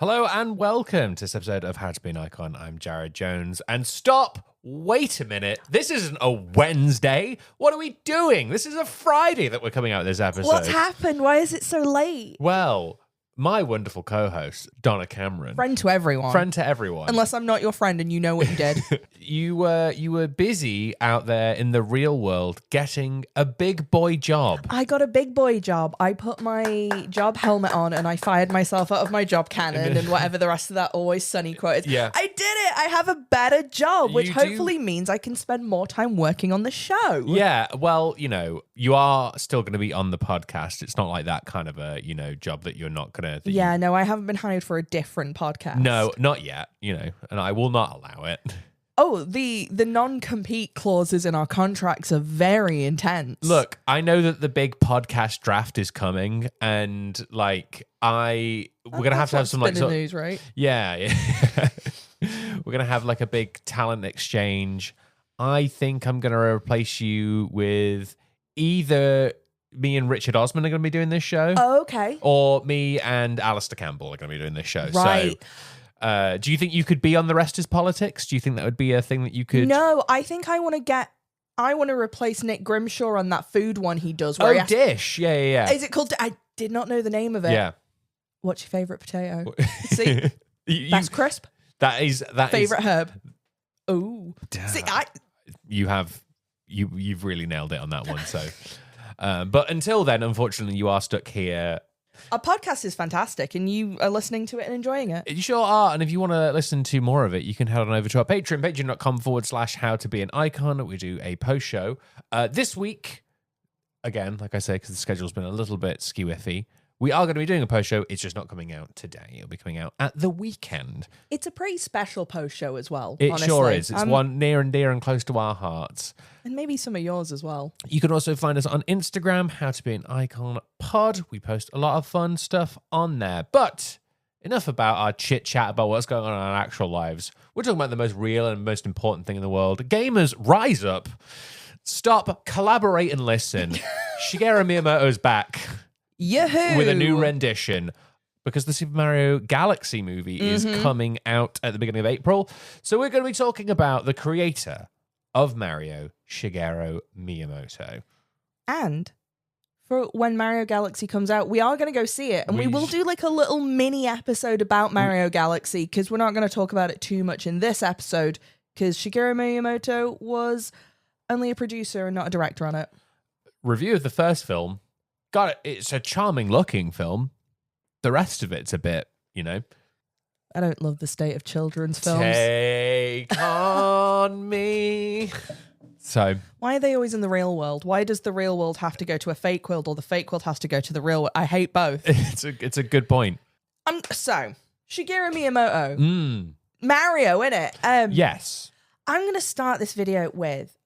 Hello and welcome to this episode of How to Be an Icon. I'm Jared Jones. And stop! Wait a minute. This isn't a Wednesday. What are we doing? This is a Friday that we're coming out with this episode. What's happened? Why is it so late? Well, my wonderful co-host, Donna Cameron. Friend to everyone. Friend to everyone. Unless I'm not your friend and you know what you did. You were busy out there in the real world getting a big boy job. I got a big boy job. I put my job helmet on and I fired myself out of my job cannon and whatever the rest of that Always Sunny quote is. Yeah. I did it. I have a better job, which You do. hopefully means I can spend more time working on the show. Yeah, well, you are still going to be on the podcast. It's not like that kind of a, job that you're not going to... Yeah, no, I haven't been hired for a different podcast. No, not yet, and I will not allow it. Oh, the non-compete clauses in our contracts are very intense. Look, I know that the big podcast draft is coming, and we're gonna have to have some like news, right? Yeah. We're gonna have like a big talent exchange. I think I'm gonna replace you with either me and Richard Osman are gonna be doing this show. Oh, okay. Or me and Alistair Campbell are gonna be doing this show. Right. So, do you think you could be on The Rest is Politics? Do you think that would be a thing that you could? No, I think I want to replace Nick Grimshaw on that food one he does. Where Oh, Dish. Yeah. Is it called? I did not know the name of it. Yeah. What's your favorite potato? See, that's crisp. That is Favorite herb. Ooh. See, you've really nailed it on that one. So, but until then, unfortunately, you are stuck here. Our podcast is fantastic, and you are listening to it and enjoying it. You sure are. And if you want to listen to more of it, you can head on over to our Patreon, patreon.com/howtobeanicon. We do a post show. This week, again, like I say, because the schedule's been a little bit skew-iffy, we are going to be doing a post show. It's just not coming out today. It'll be coming out at the weekend. It's a pretty special post show as well. It honestly. sure is. It's one near and dear and close to our hearts. And maybe some of yours as well. You can also find us on Instagram, How to Be an Icon Pod. We post a lot of fun stuff on there. But enough about our chit chat about what's going on in our actual lives. We're talking about the most real and most important thing in the world. Gamers, rise up. Stop, collaborate, and listen. Shigeru Miyamoto's back. Yahoo! With a new rendition. Because the Super Mario Galaxy movie is coming out at the beginning of April. So we're going to be talking about the creator of Mario, Shigeru Miyamoto. And for when Mario Galaxy comes out, we are going to go see it. And we will do like a little mini episode about Mario Galaxy, because we're not going to talk about it too much in this episode, because Shigeru Miyamoto was only a producer and not a director on it. Review of the first film. It's a charming looking film. The rest of it's a bit, I don't love the state of children's films. Take on me. So why are they always in the real world? Why does the real world have to go to a fake world, or the fake world has to go to the real world? I hate both. It's a good point. So Shigeru Miyamoto, Mario, innit? Yes. I'm going to start this video with,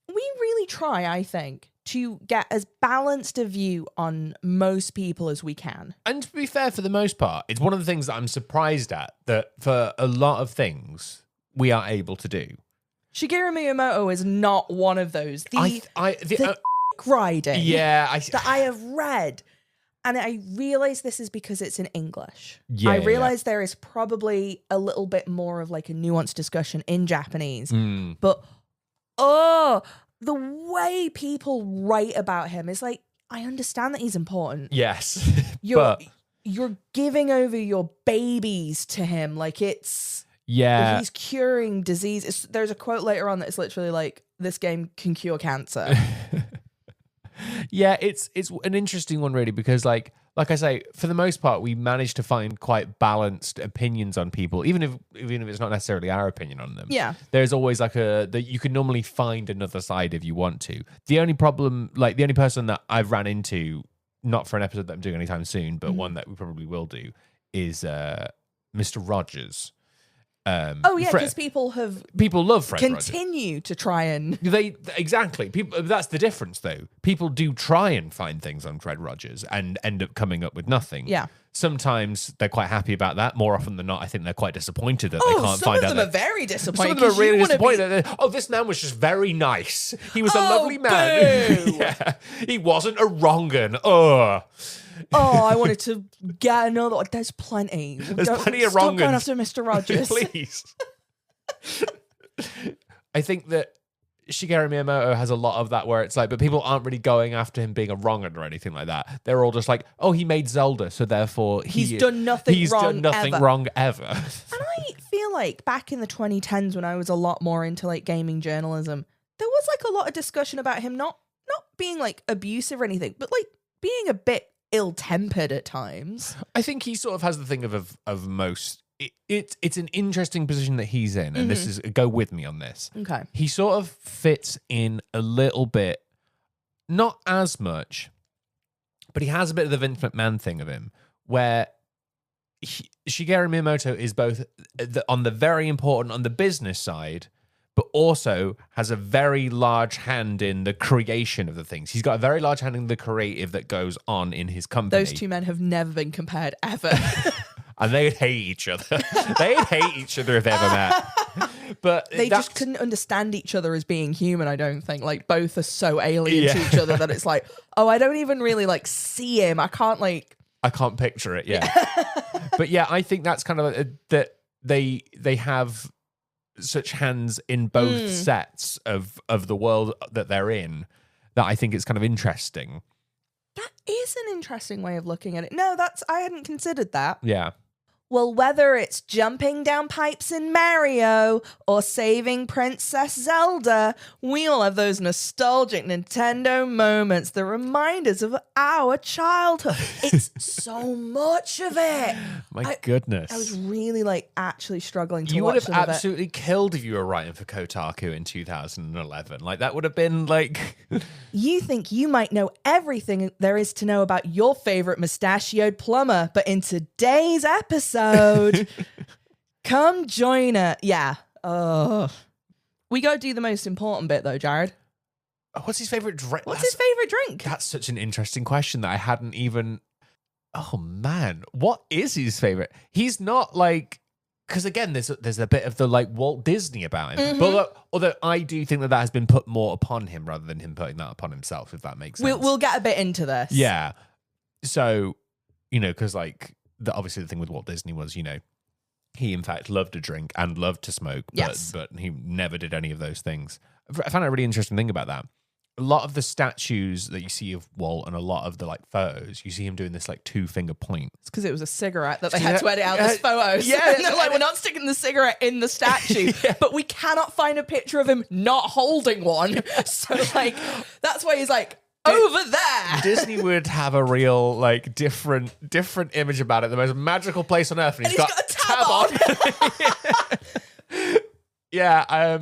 we really try, I think, to get as balanced a view on most people as we can. And to be fair, for the most part, it's one of the things that I'm surprised at, that for a lot of things we are able to do. Shigeru Miyamoto is not one of those. The writing that I have read, and I realize this is because it's in English. Yeah, I realize there is probably a little bit more of like a nuanced discussion in Japanese, but the way people write about him is like, I understand that he's important. Yes. You're giving over your babies to him. Like he's curing disease. There's a quote later on that's literally like, this game can cure cancer. Yeah, it's an interesting one, really, because like I say, for the most part, we managed to find quite balanced opinions on people, even if it's not necessarily our opinion on them. Yeah, there's always like that you can normally find another side if you want to. The only problem, like the only person that I've ran into, not for an episode that I'm doing anytime soon, but one that we probably will do, is Mr. Rogers. Because people love Fred Rogers. Continue to try and exactly. People, that's the difference, though. People do try and find things on Fred Rogers and end up coming up with nothing. Yeah. Sometimes they're quite happy about that. More often than not, I think they're quite disappointed that they can't find out. Some of them are very disappointed. Some of them are really disappointed. This man was just very nice. He was a lovely man. Yeah. He wasn't a wrong 'un. oh, I wanted to get another. There's plenty. There's plenty of Stop going wrong after Mr. Rogers. Please. I think that Shigeru Miyamoto has a lot of that where it's like, but people aren't really going after him being a wrong'un or anything like that. They're all just like, oh, he made Zelda, so therefore he's done nothing wrong ever. And I feel like back in the 2010s when I was a lot more into like gaming journalism, there was like a lot of discussion about him not being like abusive or anything, but like being a bit ill-tempered at times. I think he sort of has the thing of most. It's an interesting position that he's in, and this is go with me on this. Okay. He sort of fits in a little bit, not as much, but he has a bit of the Vince McMahon thing of him, where Shigeru Miyamoto is both on the very important on the business side, but also has a very large hand in the creation of the things. He's got a very large hand in the creative that goes on in his company. Those two men have never been compared ever. And they'd hate each other. They'd hate each other if they ever met. But they just couldn't understand each other as being human, I don't think. Like, both are so alien to each other that it's like, oh, I don't even really, like, see him. I can't picture it, yeah. But yeah, I think that's kind of that they have such hands in both sets of the world that they're in that I think it's kind of interesting. That is an interesting way of looking at it. No, I hadn't considered that. Yeah. Well, whether it's jumping down pipes in Mario or saving Princess Zelda, we all have those nostalgic Nintendo moments that remind us of our childhood. It's so much of it. My goodness. I was really actually struggling to watch You would have some of it. absolutely killed if you were writing for Kotaku in 2011. That would have been like... You think you might know everything there is to know about your favorite mustachioed plumber, but in today's episode, come join us. Yeah. We got to do the most important bit, though, Jared. What's his favorite drink? What's his favorite drink? That's such an interesting question that I hadn't even... Oh, man. What is his favorite? He's not because again, there's a bit of the Walt Disney about him. But although I do think that has been put more upon him rather than him putting that upon himself, if that makes sense. We'll get a bit into this. Yeah. So, because obviously the thing with Walt Disney was, he in fact loved to drink and loved to smoke, but he never did any of those things. I found a really interesting thing about that. A lot of the statues that you see of Walt and a lot of the photos, you see him doing this 2-finger point. It's because it was a cigarette that they had to edit out as photos. Yeah, and they're we're not sticking the cigarette in the statue, but we cannot find a picture of him not holding one. So that's why he's over there. Disney would have a real different image about it. The most magical place on earth, and he's got a tab on. Yeah.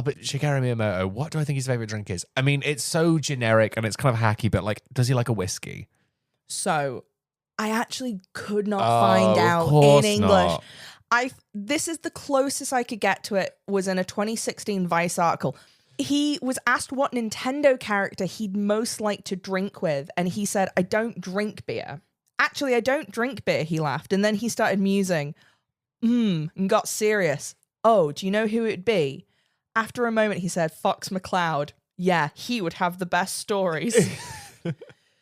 But Shigeru Miyamoto, what do I think his favorite drink is? I mean, it's so generic and it's kind of hacky, but does he like a whiskey? So, I actually could not find out in English. This is the closest I could get to it was in a 2016 Vice article. He was asked what Nintendo character he'd most like to drink with, and he said, I don't drink beer. Actually, I don't drink beer, he laughed, and then he started musing, and got serious. Oh, do you know who it'd be? After a moment, he said, Fox McCloud. Yeah, he would have the best stories.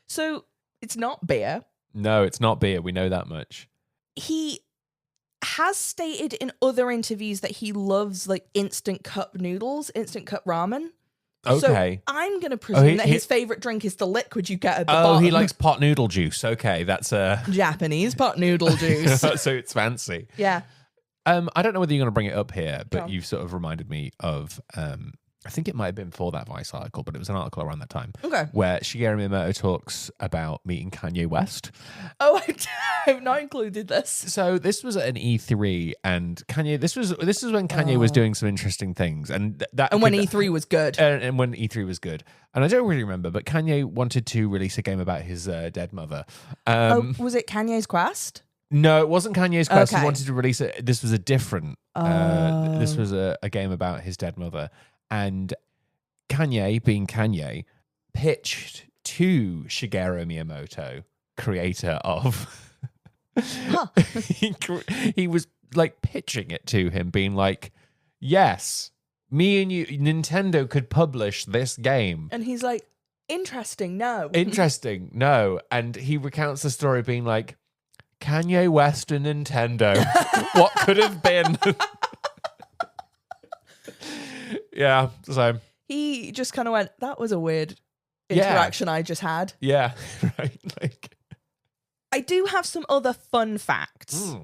So, it's not beer. No, it's not beer. We know that much. He has stated in other interviews that he loves instant cup noodles, instant cup ramen. Okay. So I'm going to presume that his favorite drink is the liquid you get at the bottom. Oh, he likes pot noodle juice. Okay, that's Japanese pot noodle juice. So it's fancy. Yeah. I don't know whether you're going to bring it up here, but you've sort of reminded me of, I think it might have been for that Vice article, but it was an article around that time. Okay. Where Shigeru Miyamoto talks about meeting Kanye West. Oh, I've not included this. So this was at an E3, and Kanye, this is when Kanye was doing some interesting things. And when E3 was good. And when E3 was good. And I don't really remember, but Kanye wanted to release a game about his dead mother. Was it Kanye's Quest? No, it wasn't Kanye's Quest. Okay. He wanted to release it. This was a different. This was a game about his dead mother, and Kanye, being Kanye, pitched to Shigeru Miyamoto, creator of. he was pitching it to him, being like, "Yes, me and you, Nintendo could publish this game," and he's like, Interesting, no. Interesting, no. And he recounts the story being like, Kanye West and Nintendo. What could have been? Yeah, so. He just kind of went, that was a weird interaction I just had. Yeah, right. Like, I do have some other fun facts.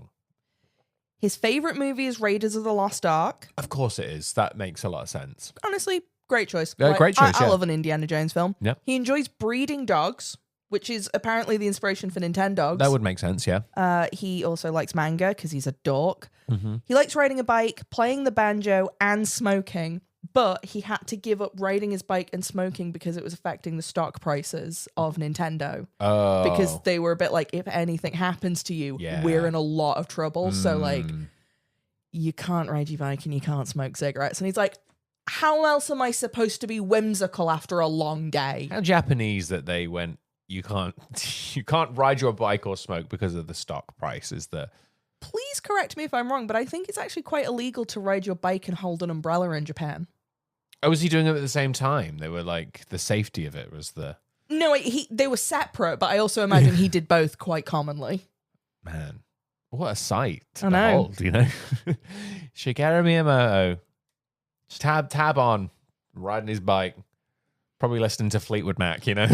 His favorite movie is Raiders of the Lost Ark. Of course it is. That makes a lot of sense. Honestly, great choice. Yeah, great choice, I yeah. love an Indiana Jones film. Yep. He enjoys breeding dogs, which is apparently the inspiration for Nintendogs. That would make sense, yeah. He also likes manga because he's a dork. Mm-hmm. He likes riding a bike, playing the banjo, and smoking. But he had to give up riding his bike and smoking because it was affecting the stock prices of Nintendo. Oh. Because they were a bit like, if anything happens to you, we're in a lot of trouble. So, like, you can't ride your bike and you can't smoke cigarettes. And he's like, how else am I supposed to be whimsical after a long day? How Japanese that they went, you can't ride your bike or smoke because of the stock price is the... Please correct me if I'm wrong, but I think it's actually quite illegal to ride your bike and hold an umbrella in Japan. Oh, was he doing it at the same time? They were like, the safety of it was the... No, they were separate, but I also imagine he did both quite commonly. Man, what a sight to I know. behold, you know? Shigeru Miyamoto, tab on, riding his bike, probably listening to Fleetwood Mac, you know?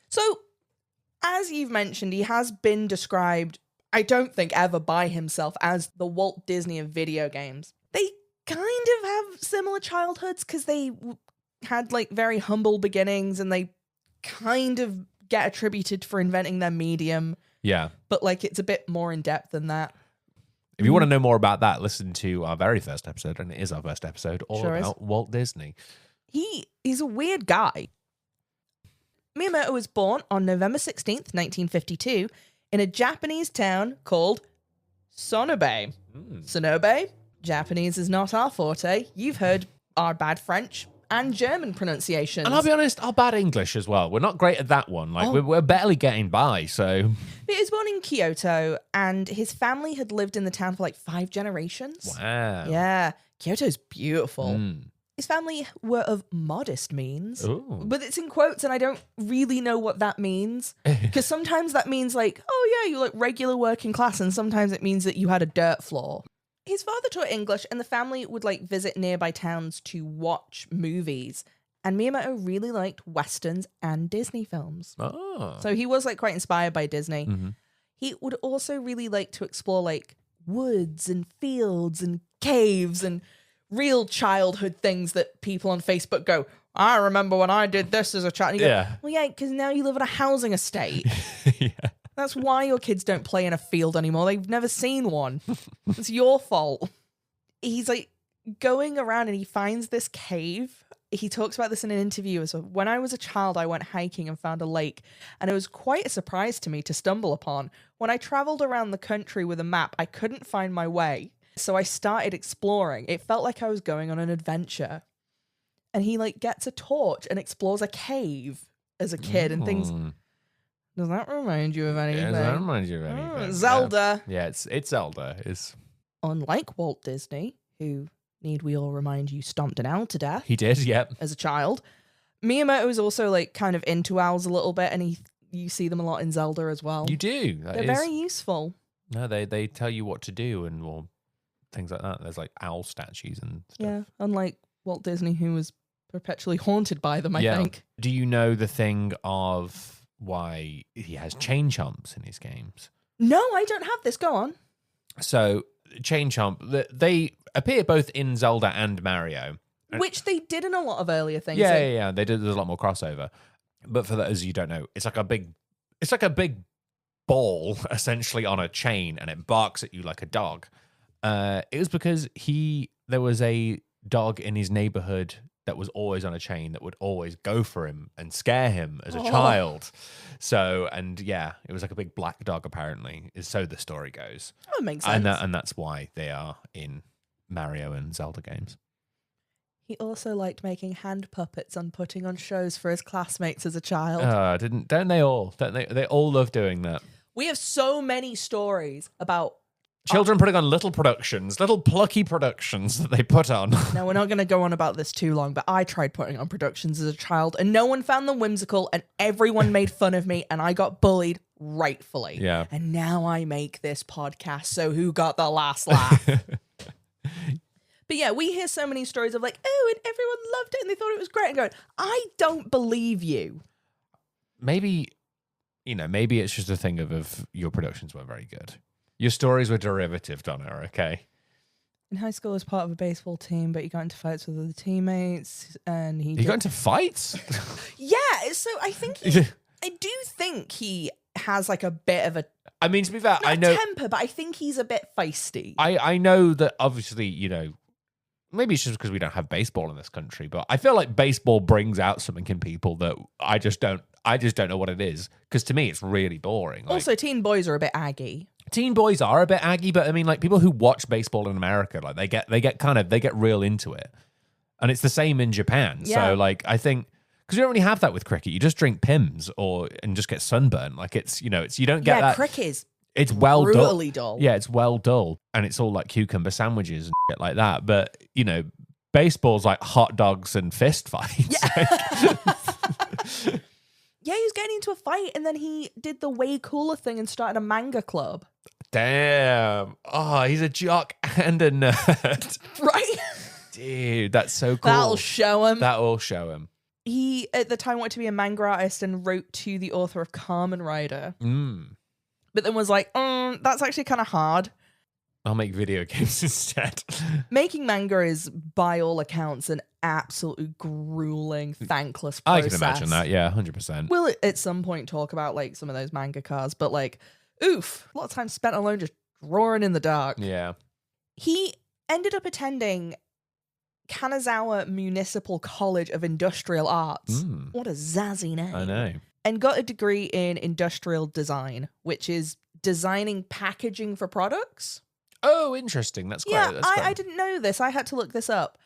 So, as you've mentioned, he has been described, I don't think ever by himself, as the Walt Disney of video games. They kind of have similar childhoods because they had like very humble beginnings and they kind of get attributed for inventing their medium. Yeah. But like it's a bit more in depth than that. If you want to know more about that, listen to our very first episode, and it is our first episode, all Sure about Walt Disney. He's a weird guy. Miyamoto was born on November 16th, 1952, in a Japanese town called Sonobe. Sonobe? Japanese is not our forte. You've heard our bad French and German pronunciations. And I'll be honest, our bad English as well. We're not great at that one. Like, we're barely getting by, so... He was born in Kyoto, and his family had lived in the town for like 5 generations. Wow. Yeah. Kyoto's beautiful. His family were of modest means, Ooh. but it's in quotes, and I don't really know what that means. Because sometimes that means like, oh yeah, you're like regular working class, and sometimes it means that you had a dirt floor. His father taught English, and the family would like visit nearby towns to watch movies. And Miyamoto really liked Westerns and Disney films. Oh. So he was like quite inspired by Disney. Mm-hmm. He would also really like to explore like woods and fields and caves and real childhood things that people on Facebook go, I remember when I did this as a child. And you go, well, yeah, because now you live in a housing estate. Yeah. That's why your kids don't play in a field anymore. They've never seen one. It's your fault. He's like going around and he finds this cave. He talks about this in an interview. So when I was a child, I went hiking and found a lake, and it was quite a surprise to me to stumble upon. When I traveled around the country with a map, I couldn't find my way. So I started exploring. It felt like I was going on an adventure. And he like gets a torch and explores a cave as a kid and things. Does that remind you of anything? Yeah, does that remind you of anything? Zelda. Yeah, it's Zelda. It's... Unlike Walt Disney, who, need we all remind you, stomped an owl to death He did, yep. as a child, Miyamoto is also like kind of into owls a little bit, and you see them a lot in Zelda as well. You do. They're very useful. No, they tell you what to do and or things like that. There's like owl statues and stuff. Yeah, unlike Walt Disney, who was perpetually haunted by them, I think. Do you know the thing of why he has chain chomps in his games? No, I don't have this. Go on. So, chain chomp, they appear both in Zelda and Mario. Which they did in a lot of earlier things. Yeah. They did. There's a lot more crossover. But for those you don't know, it's like a big ball essentially on a chain, and it barks at you like a dog. It was because there was a dog in his neighborhood that was always on a chain that would always go for him and scare him as a child. So, and yeah, it was like a big black dog apparently, is so the story goes. Oh, it makes sense. And that's why they are in Mario and Zelda games. He also liked making hand puppets and putting on shows for his classmates as a child. Don't they all? Don't they all love doing that? We have so many stories about Children putting on little productions, little plucky productions that they put on. Now, we're not going to go on about this too long, but I tried putting on productions as a child and no one found them whimsical and everyone made fun of me and I got bullied rightfully. Yeah. And now I make this podcast, so who got the last laugh? But yeah, we hear so many stories of like, oh, and everyone loved it and they thought it was great. And going, I don't believe you. Maybe it's just a thing of your productions weren't very good. Your stories were derivative, Donna, okay? In high school, I was part of a baseball team, but he got into fights with other teammates, and He got into fights? Yeah, so I think I do think he has like a bit of a I mean, to be fair, not I know temper, but I think he's a bit feisty. I know that obviously, maybe it's just because we don't have baseball in this country, but I feel like baseball brings out something in people that I just don't know what it is. Because to me, it's really boring. Like, Also, teen boys are a bit aggy. teen boys are a bit aggy, but I mean, like people who watch baseball in America, like they get real into it, and it's the same in Japan. Yeah. So like, I think because we don't really have that with cricket, you just drink Pims and just get sunburn. Like it's you don't get that. Cricket is It's well dull. brutally dull. Yeah, it's well dull, and it's all like cucumber sandwiches and shit like that. But baseball's like hot dogs and fist fights. Yeah. Yeah, he was getting into a fight, and then he did the way cooler thing and started a manga club. Damn. Oh, he's a jock and a nerd. Right? Dude, that's so cool. That'll show him. That will show him. He, at the time, wanted to be a manga artist and wrote to the author of Kamen Rider. But then was like, that's actually kind of hard. I'll make video games instead. Making manga is, by all accounts, an absolutely grueling, thankless process. I can imagine that, yeah, 100%. We'll at some point talk about like some of those manga cars, but like, oof, a lot of time spent alone just drawing in the dark. Yeah. He ended up attending Kanazawa Municipal College of Industrial Arts. What a zazzy name. I know. And got a degree in industrial design, which is designing packaging for products. Oh, interesting. That's quite... Yeah, that's quite... I didn't know this. I had to look this up.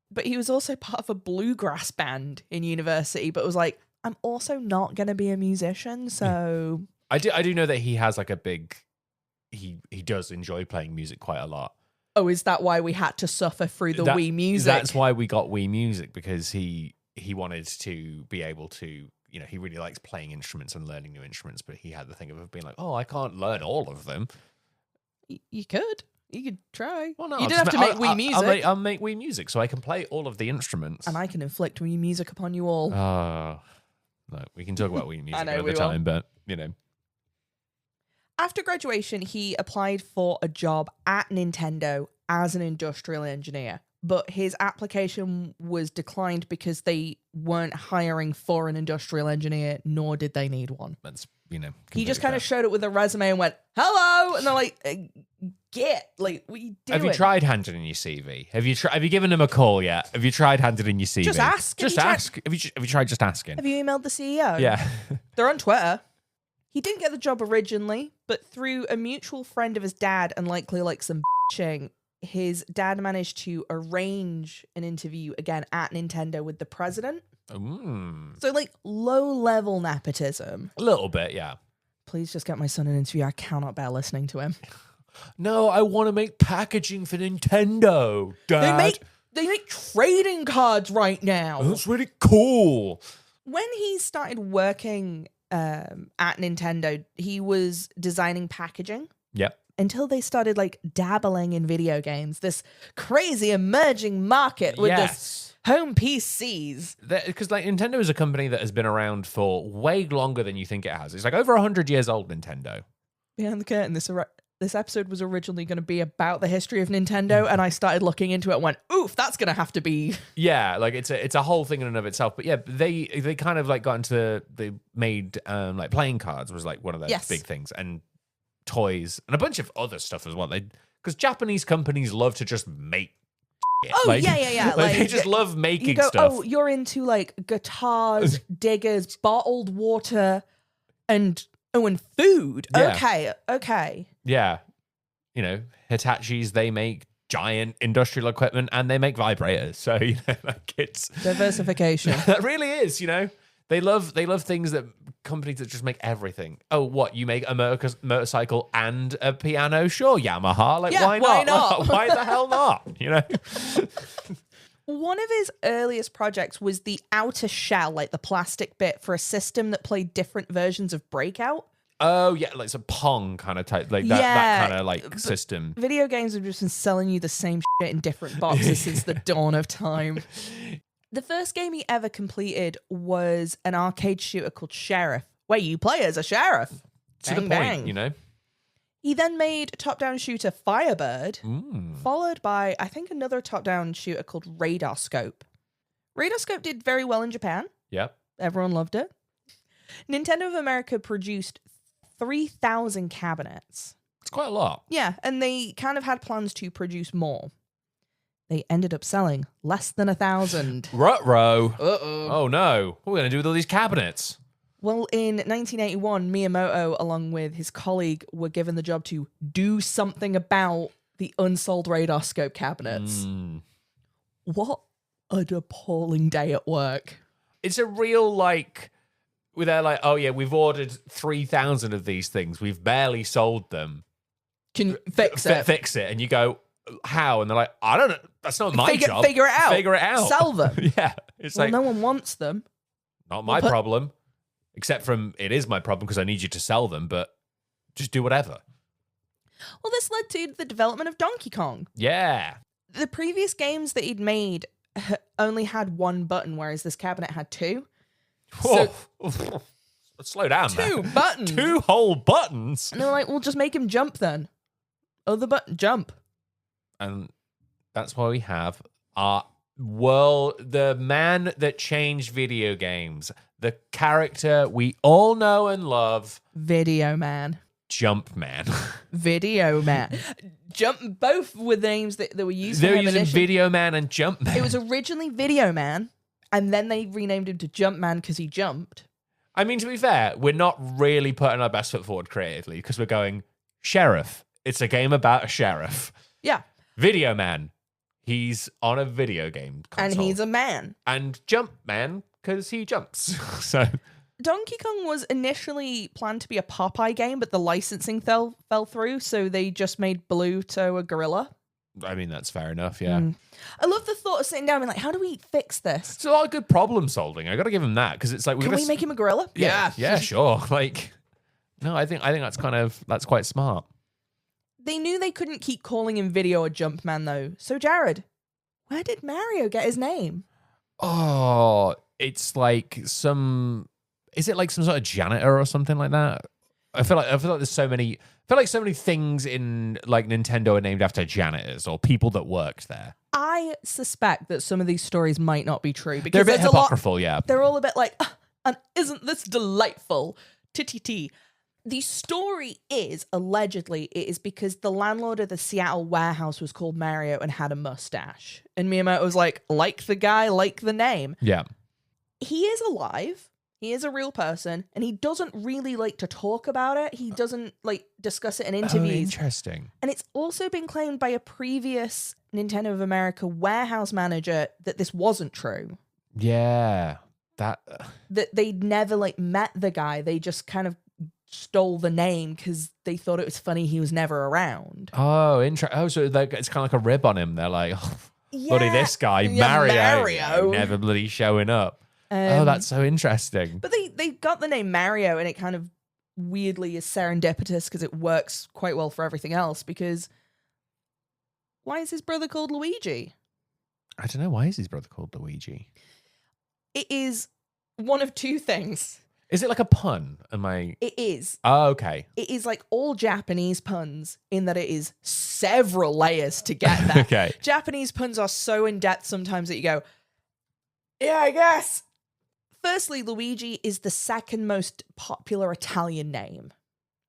But he was also part of a bluegrass band in university, but was like, I'm also not going to be a musician, so... I do know that he has like a big... He does enjoy playing music quite a lot. Oh, is that why we had to suffer through the Wii Music? That's why we got Wii Music, because he wanted to be able to... he really likes playing instruments and learning new instruments, but he had the thing of being like, oh, I can't learn all of them. You could. You could try. Well, no, you didn't have to make Wii Music. I'll make Wii Music so I can play all of the instruments. And I can inflict Wii Music upon you all. No, we can talk about Wii Music another time, but, After graduation, he applied for a job at Nintendo as an industrial engineer. But his application was declined because they weren't hiring for an industrial engineer, nor did they need one. That's, he just kind of showed it with a resume and went, hello! And they're like, what are you doing? Have you tried handing in your CV? Have you given them a call yet? Have you tried handing in your CV? Just ask. Just ask. Have you tried just asking? Have you emailed the CEO? Yeah. They're on Twitter. He didn't get the job originally, but through a mutual friend of his dad and likely like some bitching, his dad managed to arrange an interview again at Nintendo with the president. So like low-level nepotism. A little bit, yeah. Please just get my son an interview. I cannot bear listening to him. No, I want to make packaging for Nintendo, Dad. They make trading cards right now. That's really cool. When he started working at Nintendo, he was designing packaging. Yep. Until they started like dabbling in video games, this crazy emerging market with this home PCs. Because like Nintendo is a company that has been around for way longer than you think it has. It's like over 100 years old, Nintendo. Behind the curtain, this episode was originally going to be about the history of Nintendo, and I started looking into it and went, oof, that's going to have to be... Yeah, like it's a whole thing in and of itself. But yeah, they kind of like got into... They made like playing cards was like one of those big things. And toys and a bunch of other stuff as well. Because Japanese companies love to just make shit. Oh, yeah. Like, they just love making stuff. Oh, you're into like guitars, diggers, bottled water, and food. Yeah. Okay. Yeah. Hitachis, they make giant industrial equipment and they make vibrators. So, like it's diversification. That really is, They love things that companies that just make everything. Oh, what? You make a motorcycle and a piano? Sure, Yamaha. Like, Yeah, why why not? not? Why the hell not? You know? One of his earliest projects was the outer shell, like the plastic bit, for a system that played different versions of Breakout. Oh, yeah, like it's a Pong kind of type, like that, Yeah, that kind of like system. Video games have just been selling you the same shit in different boxes since the dawn of time. The first game he ever completed was an arcade shooter called Sheriff, where you play as a sheriff. To the Bang, point, bang. you know? He then made top-down shooter Firebird, followed by, I think, another top-down shooter called Radar Scope. Radar Scope did very well in Japan. Yep. Everyone loved it. Nintendo of America produced 3,000 cabinets. It's quite a lot. Yeah, and they kind of had plans to produce more. They ended up selling less than 1,000. Ruh-roh. Uh-oh. Oh, no. What are we going to do with all these cabinets? Well, in 1981, Miyamoto, along with his colleague, were given the job to do something about the unsold Radar Scope cabinets. What an appalling day at work. It's a real, like, where they're like, oh, yeah, we've ordered 3,000 of these things. We've barely sold them. Can you fix it? Fix it. And you go, how? And they're like, I don't know. That's not my job. Figure it out. Figure it out. Sell them. Yeah. It's Well, like, no one wants them. not my problem. Except from, it is my problem because I need you to sell them, but just do whatever. Well, this led to the development of Donkey Kong. Yeah. The previous games that he'd made only had one button, whereas this cabinet had two. Whoa. Slow down, Two man. buttons. 2 whole buttons. And they were like, well, just make him jump then. Other button, jump. And that's why we have our the man that changed video games, the character we all know and love, Video Man. Jumpman. Video Man. Jump. Both were the names that were used. They're for him using initially. Video Man and Jumpman. It was originally Video Man, and then they renamed him to Jump Man because he jumped. I mean, to be fair, we're not really putting our best foot forward creatively because we're going, Sheriff. It's a game about a sheriff. Yeah. Video Man. He's on a video game console. And he's a man. And Jumpman, because he jumps. So Donkey Kong was initially planned to be a Popeye game, but the licensing fell through, so they just made Baloo a gorilla. I mean, that's fair enough, yeah. I love the thought of sitting down and being like, how do we fix this? It's a lot of good problem solving. I got to give him that because it's like Can we make him a gorilla? yeah, sure. Like, no, I think that's quite smart. They knew they couldn't keep calling him Video or Jumpman, though. So, Jared, where did Mario get his name? Oh, it's like is it like some sort of janitor or something like that? I feel like there's so many. I feel like so many things in like Nintendo are named after janitors or people that worked there. I suspect that some of these stories might not be true because They're a bit there's apocryphal, yeah. They're all a bit like, and isn't this delightful? TTT. The story is, allegedly, it is because the landlord of the Seattle warehouse was called Mario and had a mustache. And Miyamoto was like the guy, like the name. Yeah. He is alive. He is a real person. And he doesn't really like to talk about it. He doesn't like discuss it in Oh, interviews. interesting. And it's also been claimed by a previous Nintendo of America warehouse manager that this wasn't true. Yeah. That They'd never like met the guy. They just kind of stole the name because they thought it was funny he was never around. Oh, interesting. Oh, so it's kind of like a rib on him. They're like, bloody this guy, Yeah, Mario, never bloody showing up. That's so interesting. But they got the name Mario, and it kind of weirdly is serendipitous because it works quite well for everything else. Because why is his brother called Luigi? I don't know. Why is his brother called Luigi? It is one of two things. Is it like a pun? It is. Oh, okay. It is like all Japanese puns in that it is several layers to get there. Okay. Japanese puns are so in depth sometimes that you go, yeah, I guess. Firstly, Luigi is the second most popular Italian name.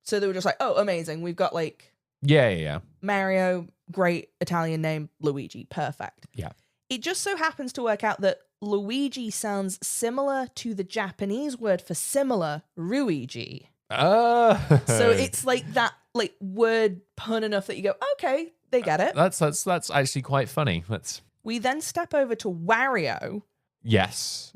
So they were just like, oh, amazing. We've got like Yeah. Mario, great Italian name, Luigi, perfect. Yeah. It just so happens to work out that Luigi sounds similar to the Japanese word for similar, Ruigi. Oh. So it's like that like word pun enough that you go, okay, they get it. That's actually quite funny. We then step over to Wario. Yes.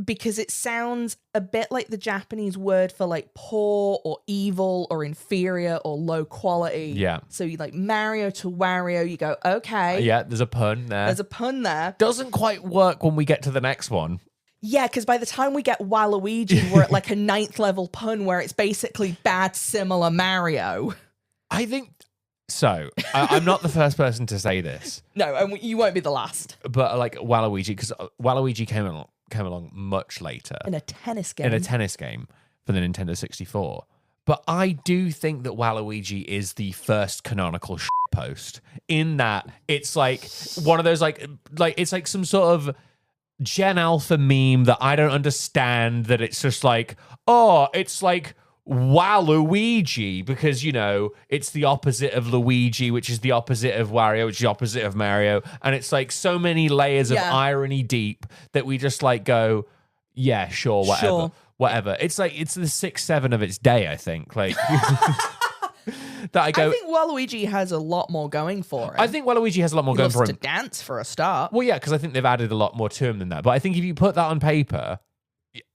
because it sounds a bit like the Japanese word for like poor or evil or inferior or low quality. Yeah. So you like Mario to Wario, you go, okay. Yeah, there's a pun there. There's a pun there. Doesn't quite work when we get to the next one. Yeah, because by the time we get Waluigi, we're at like a 9th level pun where it's basically bad, similar Mario. I think so. I'm not the first person to say this. No, and you won't be the last. But like Waluigi, because Waluigi came along much later. In a tennis game. In a tennis game for the Nintendo 64. But I do think that Waluigi is the first canonical post in that it's like one of those like it's like some sort of Gen Alpha meme that I don't understand, that it's just like, oh, it's like Waluigi because, you know, it's the opposite of Luigi, which is the opposite of Wario, which is the opposite of Mario. And it's like so many layers of irony deep that we just like go, yeah, sure, whatever. Whatever. It's like, it's the 6-7 of its day, I think. Like, that I go. I think Waluigi has a lot more going for it. I think Waluigi has a lot more going for him. He loves to dance for a start. Well, yeah, because I think they've added a lot more to him than that. But I think if you put that on paper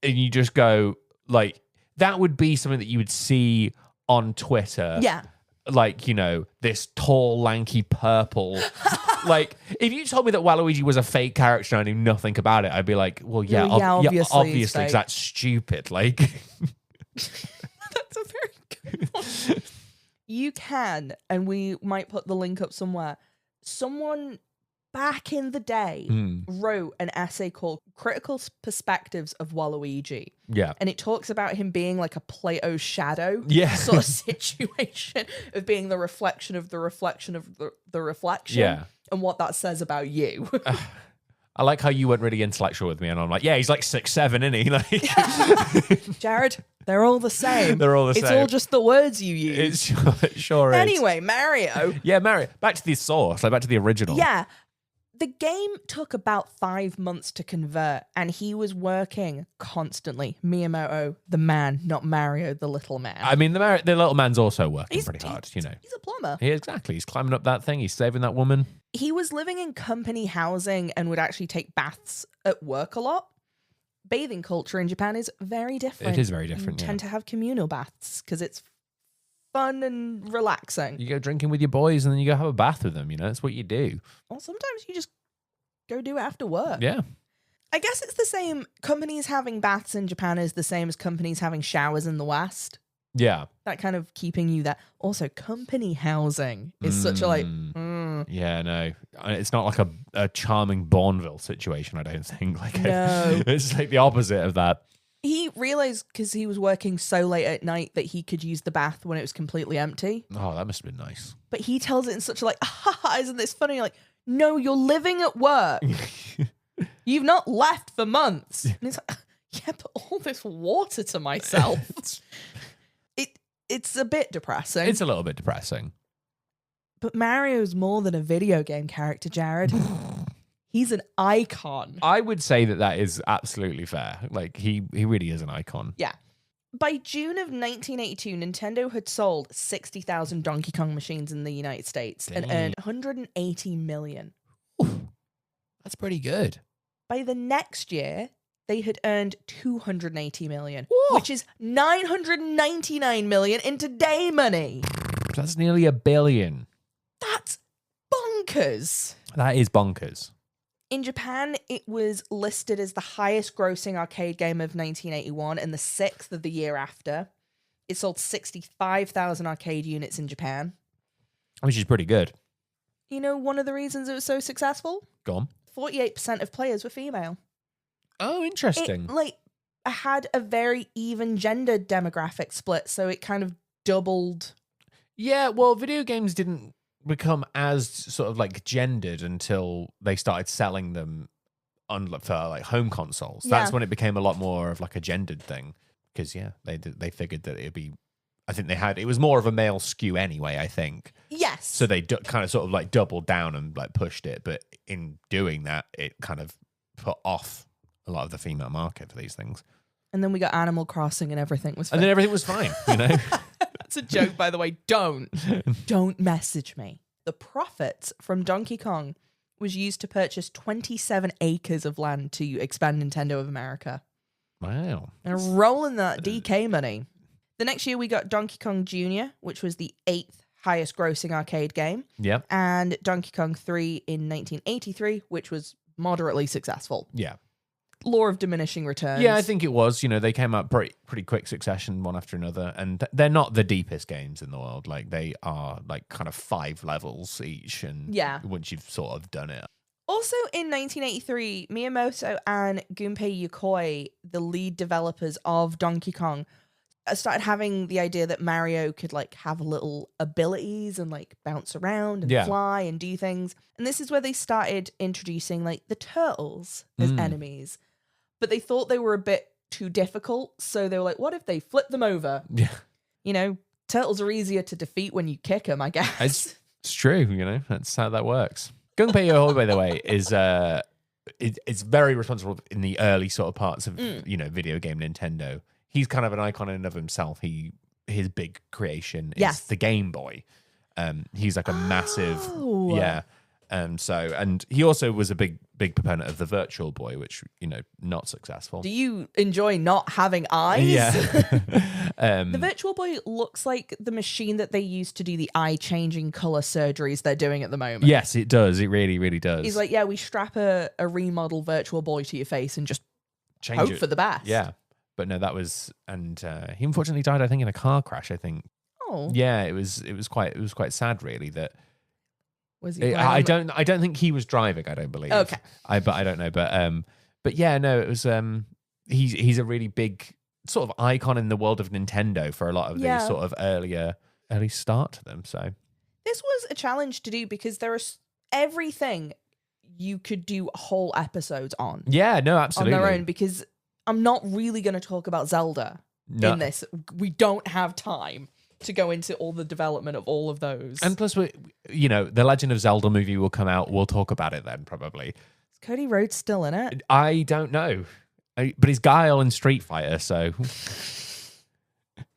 and you just go, like, that would be something that you would see on Twitter. Yeah. Like, you know, this tall, lanky purple. Like, if you told me that Waluigi was a fake character and I knew nothing about it, I'd be like, well, yeah, obviously, because that's stupid. Like, that's a very good one. You can, and we might put the link up somewhere. Someone back in the day wrote an essay called Critical Perspectives of Waluigi. Yeah. And it talks about him being like a Plato's shadow sort sort of situation of being the reflection of the reflection of the reflection. Yeah. And what that says about you. I like how you went really intellectual with me, and I'm like, yeah, he's like 6'7", isn't he? Like, Jared, they're all the same. They're all the same. It's all just the words you use. It sure is. Anyway, Mario. Yeah, Mario. Back to the source, like back to the original. Yeah. The game took about 5 months to convert, and he was working constantly. Miyamoto, the man, not Mario, the little man. I mean, the little man's also working pretty hard, you know. He's a plumber. Yeah, exactly. He's climbing up that thing. He's saving that woman. He was living in company housing and would actually take baths at work a lot. Bathing culture in Japan is very different. It is very different, You tend to have communal baths because it's fun and relaxing. You go drinking with your boys and then you go have a bath with them, you know? That's what you do. Or sometimes you just go do it after work. Yeah. I guess it's the same. Companies having baths in Japan is the same as companies having showers in the West. Yeah. That kind of keeping you that. Also, company housing is such a like. Yeah, no. It's not like a charming Bourneville situation, I don't think. Like, No. It's like the opposite of that. He realized because he was working so late at night that he could use the bath when it was completely empty. Oh, that must have been nice. But he tells it in such a like, isn't this funny? You're like, no, you're living at work. You've not left for months. And it's like, yeah, but all this water to myself. It's a bit depressing. It's a little bit depressing. But Mario's more than a video game character, Jared. He's an icon. I would say that is absolutely fair. Like, he really is an icon. Yeah. By June of 1982, Nintendo had sold 60,000 Donkey Kong machines in the United States and earned $180 million. Ooh, that's pretty good. By the next year, they had earned $280 million, Whoa. which is $999 million in today money. That's nearly $1 billion. That's bonkers. That is bonkers. In Japan, it was listed as the highest grossing arcade game of 1981 and the 6th of the year after. It sold 65,000 arcade units in Japan. Which is pretty good. You know, one of the reasons it was so successful? Go on. 48% of players were female. Oh, interesting. It, had a very even gender demographic split, so it kind of doubled. Yeah, well, video games didn't become as sort of like gendered until they started selling them for like home consoles. Yeah. That's when it became a lot more of like a gendered thing. Because they figured that it'd be. I think it was more of a male skew anyway, I think. Yes. So they kind of sort of like doubled down and like pushed it, but in doing that, it kind of put off a lot of the female market for these things. And then we got Animal Crossing and everything was fine. And then everything was fine, you know? That's a joke, by the way. Don't message me. The profits from Donkey Kong was used to purchase 27 acres of land to expand Nintendo of America. Wow. And rolling that DK money. The next year we got Donkey Kong Jr., which was the 8th highest grossing arcade game. Yep. And Donkey Kong 3 in 1983, which was moderately successful. Yeah. Law of diminishing returns. Yeah, I think it was. You know, they came out pretty quick succession, one after another, and they're not the deepest games in the world. Like, they are like kind of 5 levels each, and once you've sort of done it. Also in 1983, Miyamoto and Gunpei Yokoi, the lead developers of Donkey Kong, started having the idea that Mario could like have little abilities and like bounce around and fly and do things. And this is where they started introducing like the turtles as enemies. But they thought they were a bit too difficult, so they were like, what if they flip them over? Yeah. You know, turtles are easier to defeat when you kick them, I guess. It's true, you know, that's how that works. Gunpei Yokoi, by the way, is it's very responsible in the early sort of parts of, you know, video game Nintendo. He's kind of an icon in and of himself. His big creation is the Game Boy. He's like a massive, and he also was a big proponent of the Virtual Boy, which, you know, not successful. Do you enjoy not having eyes? Yeah. The Virtual Boy looks like the machine that they use to do the eye-changing color surgeries they're doing at the moment. Yes, it does. It really, really does. He's like, yeah, we strap a remodel Virtual Boy to your face and just change hope for the best. Yeah. But no, that was, and he unfortunately died, I think, in a car crash, I think. Oh. Yeah, it was quite sad, really, that was he? I don't think he was driving. I don't believe. Okay. I don't know, but yeah, no, it was. He's a really big sort of icon in the world of Nintendo for a lot of these sort of early start to them. So this was a challenge to do because there is everything you could do whole episodes on. Yeah, no, absolutely on their own, because I'm not really going to talk about Zelda in this. We don't have time to go into all the development of all of those. And plus, you know, the Legend of Zelda movie will come out. We'll talk about it then, probably. Is Cody Rhodes still in it? I don't know. But he's Guile in Street Fighter, so...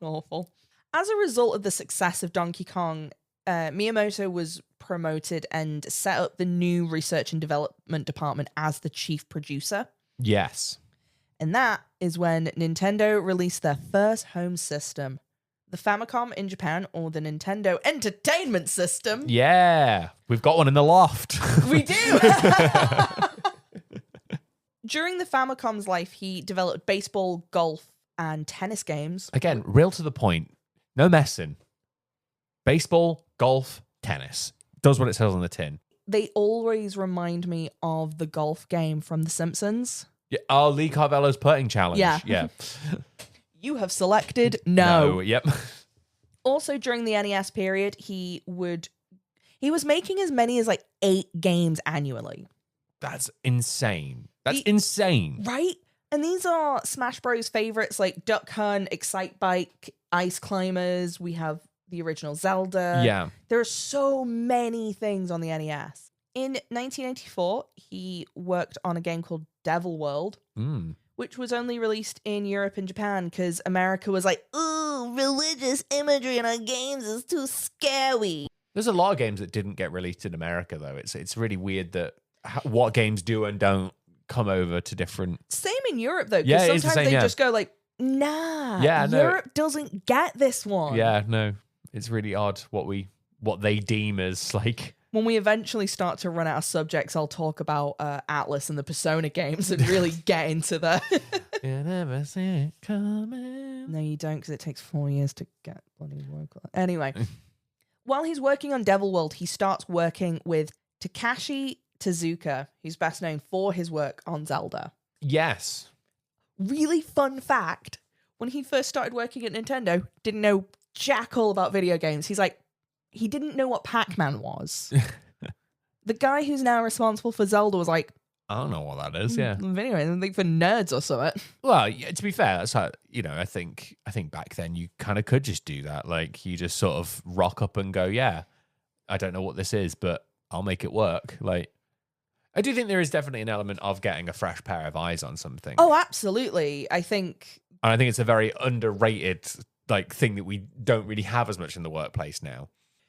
Awful. As a result of the success of Donkey Kong, Miyamoto was promoted and set up the new research and development department as the chief producer. Yes. And that is when Nintendo released their first home system, the Famicom in Japan, or the Nintendo Entertainment System. Yeah, we've got one in the loft. We do! During the Famicom's life, he developed baseball, golf, and tennis games. Again, real to the point. No messing. Baseball, golf, tennis. Does what it says on the tin. They always remind me of the golf game from The Simpsons. Yeah. Oh, Lee Carvello's putting challenge. Yeah. You have selected no. Yep. Also, during the NES period, he was making as many as like 8 games annually. That's insane. That's insane. Right? And these are Smash Bros. Favorites like Duck Hunt, Excite Bike, Ice Climbers. We have the original Zelda. Yeah. There are so many things on the NES. In 1994, he worked on a game called Devil World, which was only released in Europe and Japan because America was like, ooh, religious imagery in our games is too scary. There's a lot of games that didn't get released in America, though. It's really weird that what games do and don't come over to different... Same in Europe, though, because sometimes they just go like, nah, Europe doesn't get this one. Yeah, no. It's really odd what they deem as like... When we eventually start to run out of subjects, I'll talk about Atlas and the Persona games and really get into the... You never see it coming. No, you don't, because it takes 4 years to get bloody work. Anyway, while he's working on Devil World, he starts working with Takashi Tezuka, who's best known for his work on Zelda. Yes. Really fun fact, when he first started working at Nintendo, didn't know jack all about video games. He's like, he didn't know what Pac-Man was. The guy who's now responsible for Zelda was like, I don't know what that is, yeah. Anyway, I think for nerds or something. Well, yeah, to be fair, that's how, you know, I think back then you kind of could just do that. Like, you just sort of rock up and go, yeah, I don't know what this is, but I'll make it work. Like, I do think there is definitely an element of getting a fresh pair of eyes on something. Oh, absolutely. I think it's a very underrated like thing that we don't really have as much in the workplace now.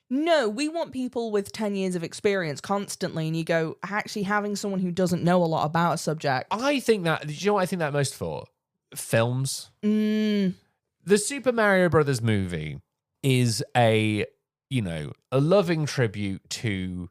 No, we want people with 10 years of experience constantly, and you go, actually having someone who doesn't know a lot about a subject. I think that, do you know what I think that most for? films. Mm. The Super Mario Brothers movie is a loving tribute to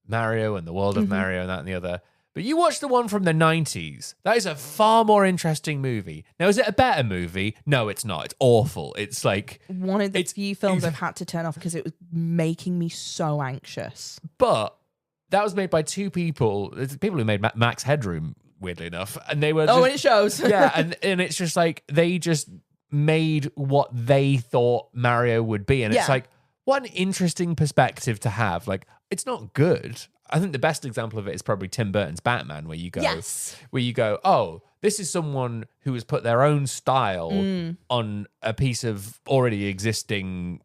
Mario and the world of Mario and that and the other. But you watch the one from the 90s. That is a far more interesting movie. Now, is it a better movie? No, it's not. It's awful. It's like... One of the few films I've had to turn off because it was making me so anxious. But that was made by two people. It's people who made Max Headroom, weirdly enough. And they were... and it shows. Yeah, and it's just like, they just made what they thought Mario would be. And it's like, what an interesting perspective to have. Like, it's not good. I think the best example of it is probably Tim Burton's Batman, where you go, oh, this is someone who has put their own style on a piece of already existing,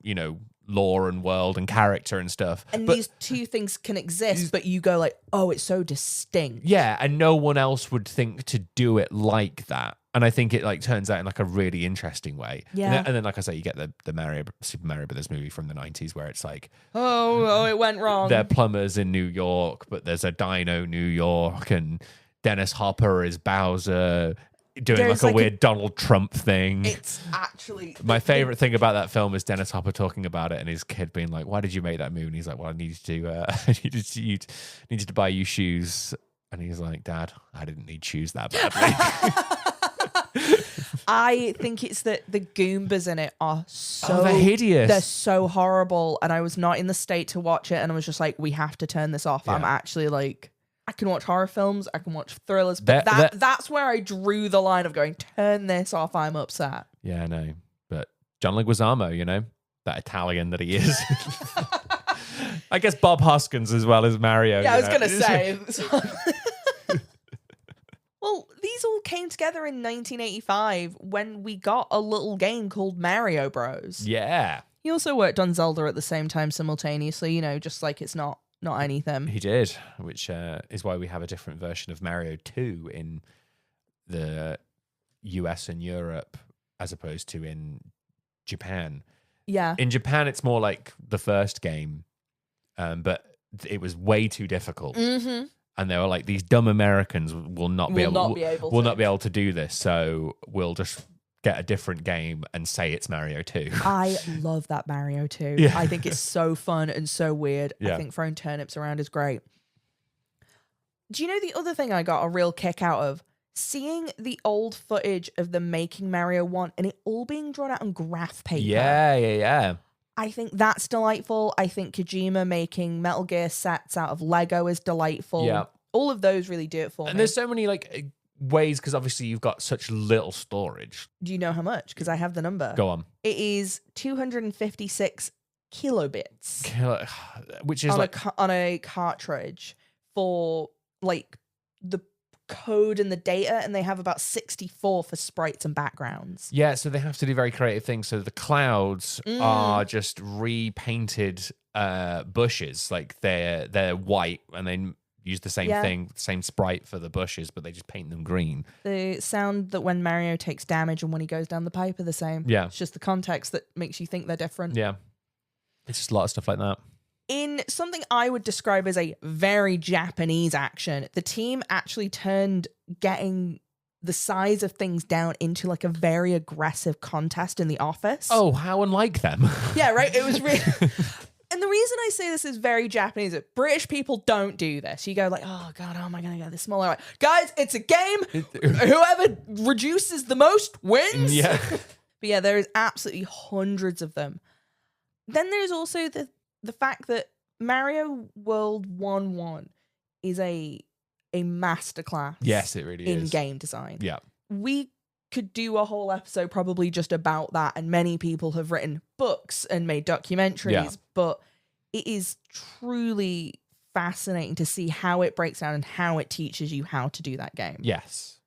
lore and world and character and stuff. And these two things can exist, but you go like, oh, it's so distinct. Yeah, and no one else would think to do it like that. And I think it like turns out in like a really interesting way. Yeah. And then like I say, you get the Super Mario Brothers movie from the 90s where it's like, oh, it went wrong. They're plumbers in New York, but there's a Dino New York, and Dennis Hopper is Bowser doing like a weird Donald Trump thing. It's actually... My favorite thing about that film is Dennis Hopper talking about it and his kid being like, why did you make that movie? And he's like, well, I needed to buy you shoes. And he's like, Dad, I didn't need shoes that badly. I think it's that the Goombas in it are so... they're hideous. They're so horrible. And I was not in the state to watch it. And I was just like, we have to turn this off. Yeah. I'm actually like... I can watch horror films. I can watch thrillers. But that's where I drew the line of going, turn this off. I'm upset. Yeah, I know. But John Leguizamo, that Italian that he is. I guess Bob Hoskins as well as Mario. Yeah, I was going to say... Well, these all came together in 1985 when we got a little game called Mario Bros. Yeah. He also worked on Zelda at the same time simultaneously, just like it's not anything. He did, which is why we have a different version of Mario 2 in the US and Europe as opposed to in Japan. Yeah. In Japan, it's more like the first game, but it was way too difficult. Mm-hmm. And they were like, these dumb Americans will not be able to do this, so we'll just get a different game and say it's Mario 2. I love that Mario 2. Yeah. I think it's so fun and so weird. Yeah. I think throwing turnips around is great. Do you know the other thing I got a real kick out of? Seeing the old footage of them making Mario 1 and it all being drawn out on graph paper. Yeah. I think that's delightful. I think Kojima making Metal Gear sets out of Lego is delightful. Yeah. All of those really do it for me. And there's so many like ways, because obviously you've got such little storage. Do you know how much? Because I have the number. Go on. It is 256 kilobits. Which is on a cartridge for like the code and the data, and they have about 64 for sprites and backgrounds. Yeah, so they have to do very creative things. So the clouds are just repainted bushes. Like they're white, and they use the same thing, same sprite for the bushes, but they just paint them green. The sound that when Mario takes damage and when he goes down the pipe are the same. Yeah. It's just the context that makes you think they're different. Yeah. It's just a lot of stuff like that. In something I would describe as a very Japanese action, the team actually turned getting the size of things down into like a very aggressive contest in the office. Oh, how unlike them. Yeah, right? It was really... And the reason I say this is very Japanese, that British people don't do this. You go like, oh God, how am I going to get this smaller? Like, guys, it's a game. Whoever reduces the most wins. Yeah. But yeah, there is absolutely hundreds of them. Then there's also the fact that Mario World 1-1 is a masterclass. Yes, it really is. In is. game design. Yeah. We could do a whole episode probably just about that, and many people have written books and made documentaries, but it is truly fascinating to see how it breaks down and how it teaches you how to do that game. Yes.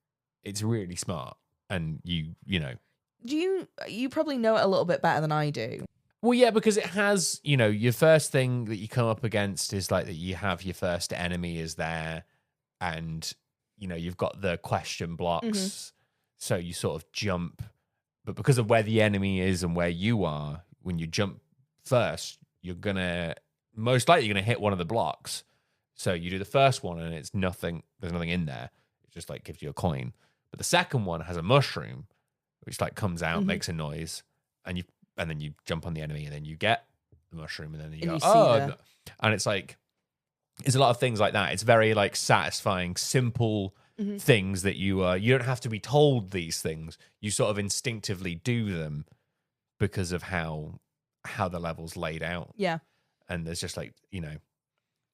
It's really smart. And you know. You probably know it a little bit better than I do. Well, yeah, because it has, your first thing that you come up against is like that you have your first enemy is there, and, you've got the question blocks. Mm-hmm. So you sort of jump, but because of where the enemy is and where you are, when you jump first, most likely you're gonna hit one of the blocks. So you do the first one and it's nothing, there's nothing in there. It just like gives you a coin. But the second one has a mushroom, which like comes out, Mhm. makes a noise, and then you jump on the enemy, and then you get the mushroom, and then you And go, you see oh, the- and it's like, it's a lot of things like that. It's very like satisfying, simple Mhm. things that you don't have to be told these things. You sort of instinctively do them because of how the level's laid out. Yeah. And there's just like,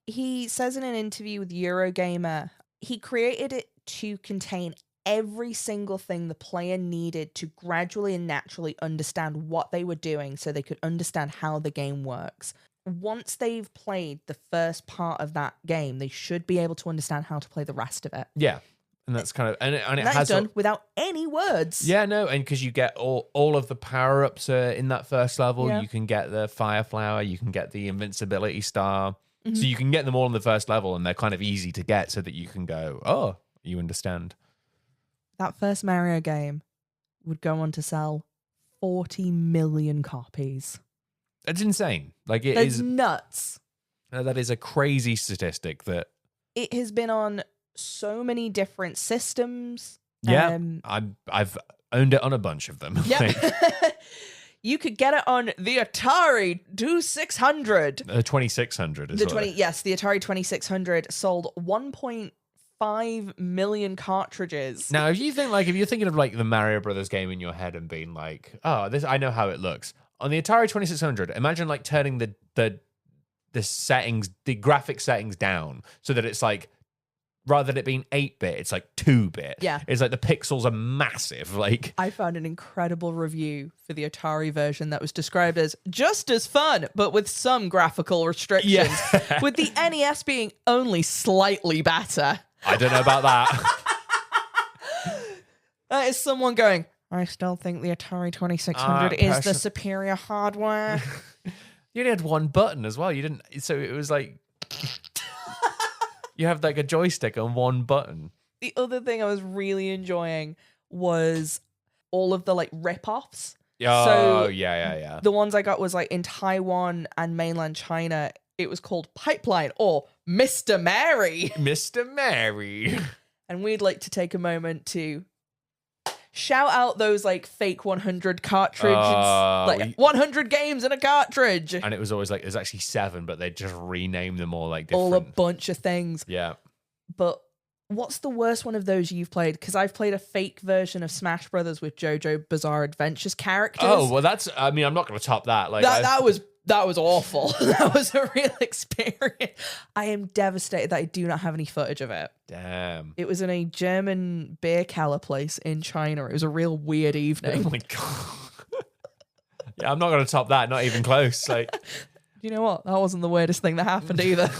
He says in an interview with Eurogamer, he created it to contain every single thing the player needed to gradually and naturally understand what they were doing so they could understand how the game works. Once they've played the first part of that game, they should be able to understand how to play the rest of it. yeah. And that's kind of, and it That's has done without any words. Yeah, no, and because you get all of the power ups in that first level, Yeah. you can get the fire flower, you can get the invincibility star, Mhm. so you can get them all on the first level, and they're kind of easy to get, so that you can go, oh, you understand. That first Mario game would go on to sell 40 million copies. That's insane. Like it That's is. nuts. That is a crazy statistic. That It has been on so many different systems. yeah, I've owned it on a bunch of them. Yep. You could get it on the Atari 2600. The 2600 as The well. 20 yes, the Atari 2600 sold 1.5 million cartridges. Now, if you're thinking of like the Mario Brothers game in your head and being like, oh, this, I know how it looks. On the Atari 2600, imagine like turning the settings, the graphic settings down so that it's like, rather than it being 8-bit, it's like 2-bit. Yeah. It's like the pixels are massive. Like, I found an incredible review for the Atari version that was described as just as fun, but with some graphical restrictions. Yeah. With the NES being only slightly better. I don't know about that. That is someone going, I still think the Atari 2600 is the superior hardware. You only had one button as well. You didn't, so it was like, you have like a joystick and one button. The other thing I was really enjoying was all of the like rip-offs. Oh, So- yeah. The ones I got was like in Taiwan and mainland China. It was called Pipeline or Mr. Mary. Mr. Mary. And we'd like to take a moment to shout out those like fake 100 cartridges. Like 100 games in a cartridge. And it was always like, there's actually 7, but they just renamed them all like All a different. bunch of things. Yeah. But what's the worst one of those you've played? Because I've played a fake version of Smash Brothers with JoJo Bizarre Adventures characters. Oh, well, I'm not going to top that. Like that was awful. That was a real experience. I am devastated that I do not have any footage of it. Damn. It was in a German beer keller place in China. It was a real weird Oh evening. my God. Yeah, I'm not going to top that. Not even close. Like, You know what? That wasn't the weirdest thing that happened either.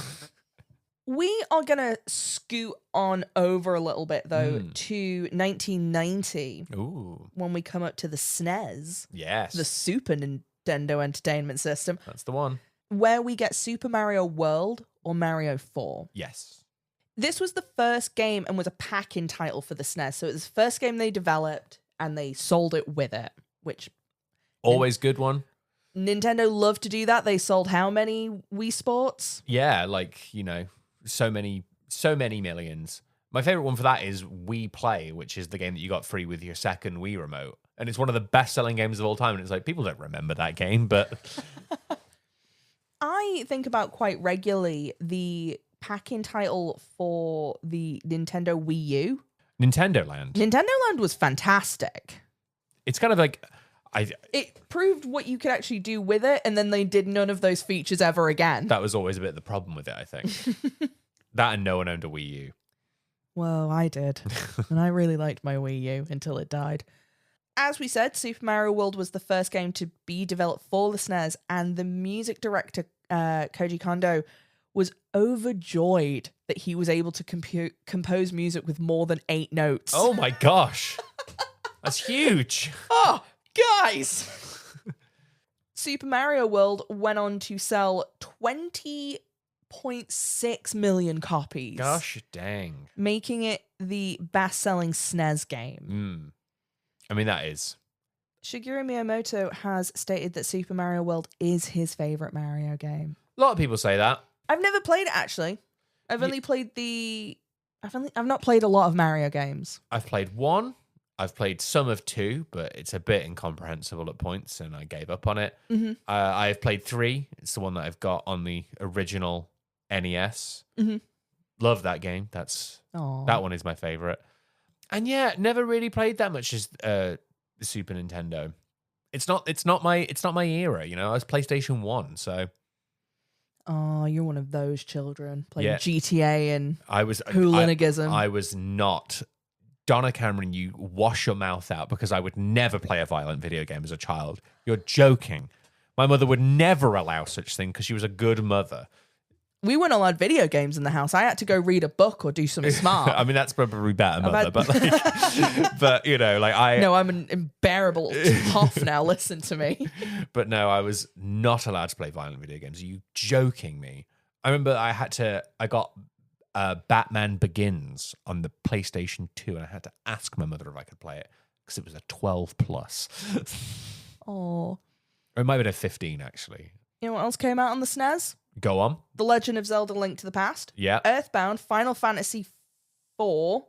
We are going to scoot on over a little bit, though, to 1990 ooh, when we come up to the SNES, yes. the Super Nintendo Entertainment System, That's the one. where we get Super Mario World or Mario 4. Yes. This was the first game and was a pack-in title for the SNES. So it was the first game they developed and they sold it with it, which Always good one. Nintendo loved to do that. They sold how many Wii Sports? Yeah, like, so many millions. My favorite one for that is Wii Play, which is the game that you got free with your second Wii remote. And it's one of the best-selling games of all time. And it's like, people don't remember that game, but I think about quite regularly the pack-in title for the Nintendo Wii U. Nintendo Land. Nintendo Land was fantastic. It's kind of like, It proved what you could actually do with it, and then they did none of those features ever again. that was always a bit of the problem with it, I think. That and no one owned a Wii U. Well, I did. And I really liked my Wii U until it died. As we said, Super Mario World was the first game to be developed for the SNES, and the music director, Koji Kondo, was overjoyed that he was able to compose music with more than 8 notes. Oh my gosh. That's huge. Oh, guys! Super Mario World went on to sell 20.6 million copies. Gosh dang. Making it the best-selling SNES game. I mean, that is. Shigeru Miyamoto has stated that Super Mario World is his favorite Mario game. A lot of people say that. I've never played it, actually. I've only played the I've not played a lot of Mario games. I've played 1. I've played some of 2, but it's a bit incomprehensible at points, and I gave up on it. Mm-hmm. I've played 3. It's the one that I've got on the original NES. Mm-hmm. Love that game. That one is my favorite. And yeah, never really played that much as the Super Nintendo. It's not my era. You know, I was PlayStation 1, so. Oh, you're one of those children playing GTA and I was hooliganism. I was not. Donna Cameron, you wash your mouth out, because I would never play a violent video game as a child. You're joking. My mother would never allow such thing because she was a good mother. We weren't allowed video games in the house. I had to go read a book or do something smart. I mean, that's probably better, mother. But but you know, like No, I'm an unbearable tough now. Listen to me. But no, I was not allowed to play violent video games. Are you joking me? I remember I got Batman Begins on the PlayStation 2, and I had to ask my mother if I could play it because it was a 12 plus. Oh. Or it might have been a 15, actually. You know what else came out on the SNES? Go on. The Legend of Zelda: Link to the Past. Yeah. Earthbound, Final Fantasy IV,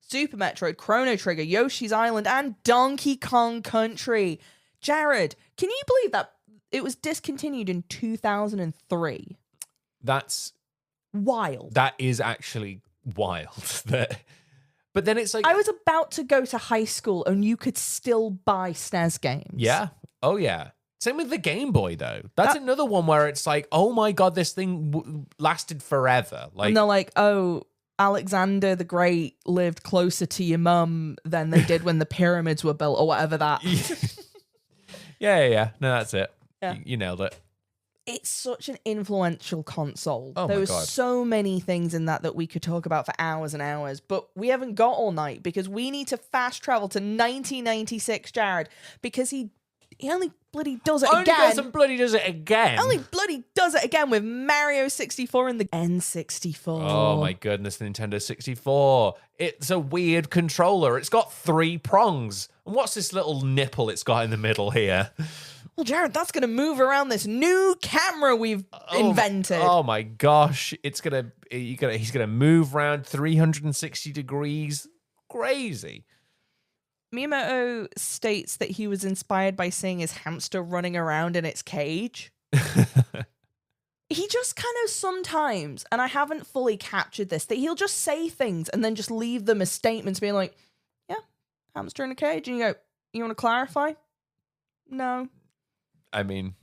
Super Metroid, Chrono Trigger, Yoshi's Island, and Donkey Kong Country. Jared, can you believe that it was discontinued in 2003? That's wild. That is actually wild. But then it's like, I was about to go to high school and you could still buy SNES games. Yeah. Oh, yeah. Same with the Game Boy, though. That's another one where it's like, oh my God, this thing lasted forever. Like, and they're like, oh, Alexander the Great lived closer to your mum than they did when the pyramids were built, or whatever that. Yeah. No, that's it. Yeah. You nailed it. It's such an influential console. Oh there my was God. so many things in that we could talk about for hours and hours, but we haven't got all night because we need to fast travel to 1996, Jared, because he only bloody does it again. Bloody does it again. Only bloody does it again with Mario 64 and the N64. Oh my goodness, Nintendo 64. It's a weird controller. It's got 3 prongs. And what's this little nipple it's got in the middle here? Well, Jared, that's going to move around this new camera we've invented. Oh my gosh. He's going to move around 360 degrees. Crazy. Miyamoto states that he was inspired by seeing his hamster running around in its cage. He just kind of sometimes, and I haven't fully captured this, that he'll just say things and then just leave them as statements being like, yeah, hamster in a cage. And you go, you want to clarify? No. I mean,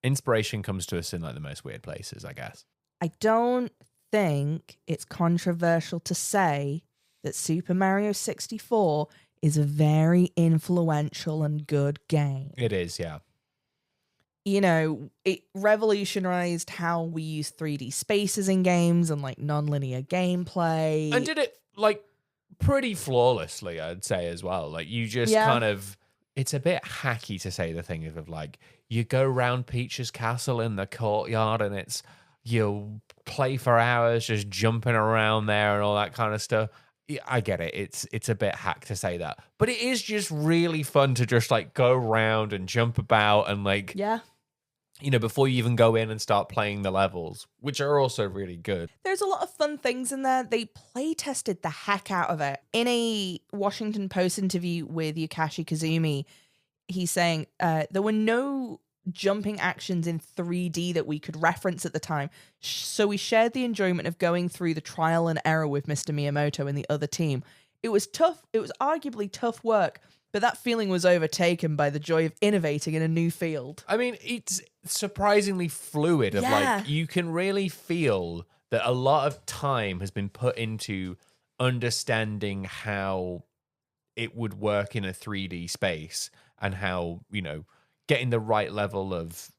inspiration comes to us in like the most weird places, I guess. I don't think it's controversial to say that Super Mario 64 is a very influential and good game. It is, yeah. You know, it revolutionized how we use 3D spaces in games and like non-linear gameplay. And did it like pretty flawlessly, I'd say, as well. Like you just kind of, it's a bit hacky to say the thing of like, you go round Peach's castle in the courtyard and it's, you play for hours just jumping around there and all that kind of stuff. Yeah, I get it. It's a bit hack to say that. But it is just really fun to just like go around and jump about and like, you know, before you even go in and start playing the levels, which are also really good. There's a lot of fun things in there. They play tested the heck out of it. In a Washington Post interview with Yakashi Kazumi, he's saying there were no jumping actions in 3D that we could reference at the time. So we shared the enjoyment of going through the trial and error with Mr. Miyamoto and the other team. It was tough. It was arguably tough work, but that feeling was overtaken by the joy of innovating in a new field. I mean, it's surprisingly fluid of like, you can really feel that a lot of time has been put into understanding how it would work in a 3D space and how, you know, getting the right level of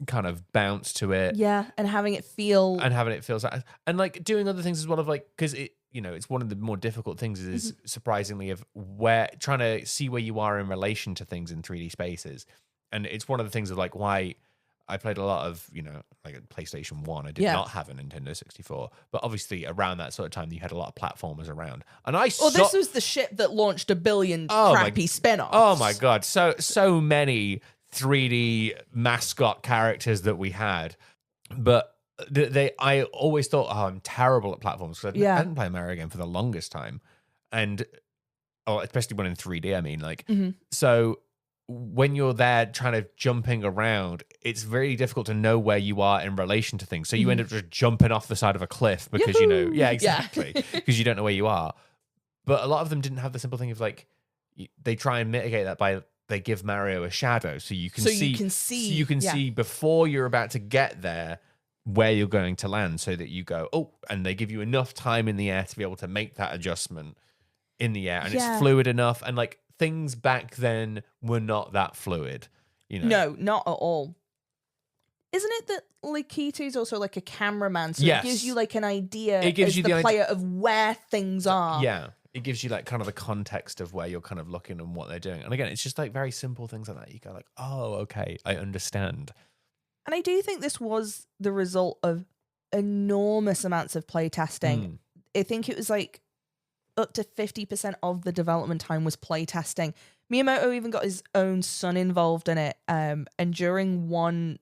kind of bounce to it. Yeah, and having it feel... And like doing other things as well of like, because it, you know, it's one of the more difficult things is surprisingly of where, trying to see where you are in relation to things in 3D spaces. And it's one of the things of like why I played a lot of, you know, like a PlayStation 1. I did not have a Nintendo 64. But obviously around that sort of time, you had a lot of platformers around. And this was the ship that launched a billion crappy spin-offs. Oh my God. So many 3D mascot characters that we had. But I always thought, oh, I'm terrible at platforms because I Yeah. hadn't played a Mario game for the longest time, and especially one in 3D. I mean, like, so when you're there trying to jumping around, it's very difficult to know where you are in relation to things. So you end up just jumping off the side of a cliff because you know, yeah, exactly, because you don't know where you are. But a lot of them didn't have the simple thing of like they try and mitigate that by they give Mario a shadow so you can see before you're about to get there where you're going to land, so that you go, oh, and they give you enough time in the air to be able to make that adjustment in the air, and it's fluid enough. And like things back then were not that fluid, you know. No, not at all. Isn't it that Lakiitu's also like a cameraman, so it gives you like an idea as the player of where things are? Yeah, it gives you like kind of the context of where you're kind of looking and what they're doing. And again, it's just like very simple things like that. You go like, oh, okay, I understand. And I do think this was the result of enormous amounts of play testing. I think it was like up to 50% of the development time was play testing. Miyamoto even got his own son involved in it. And during one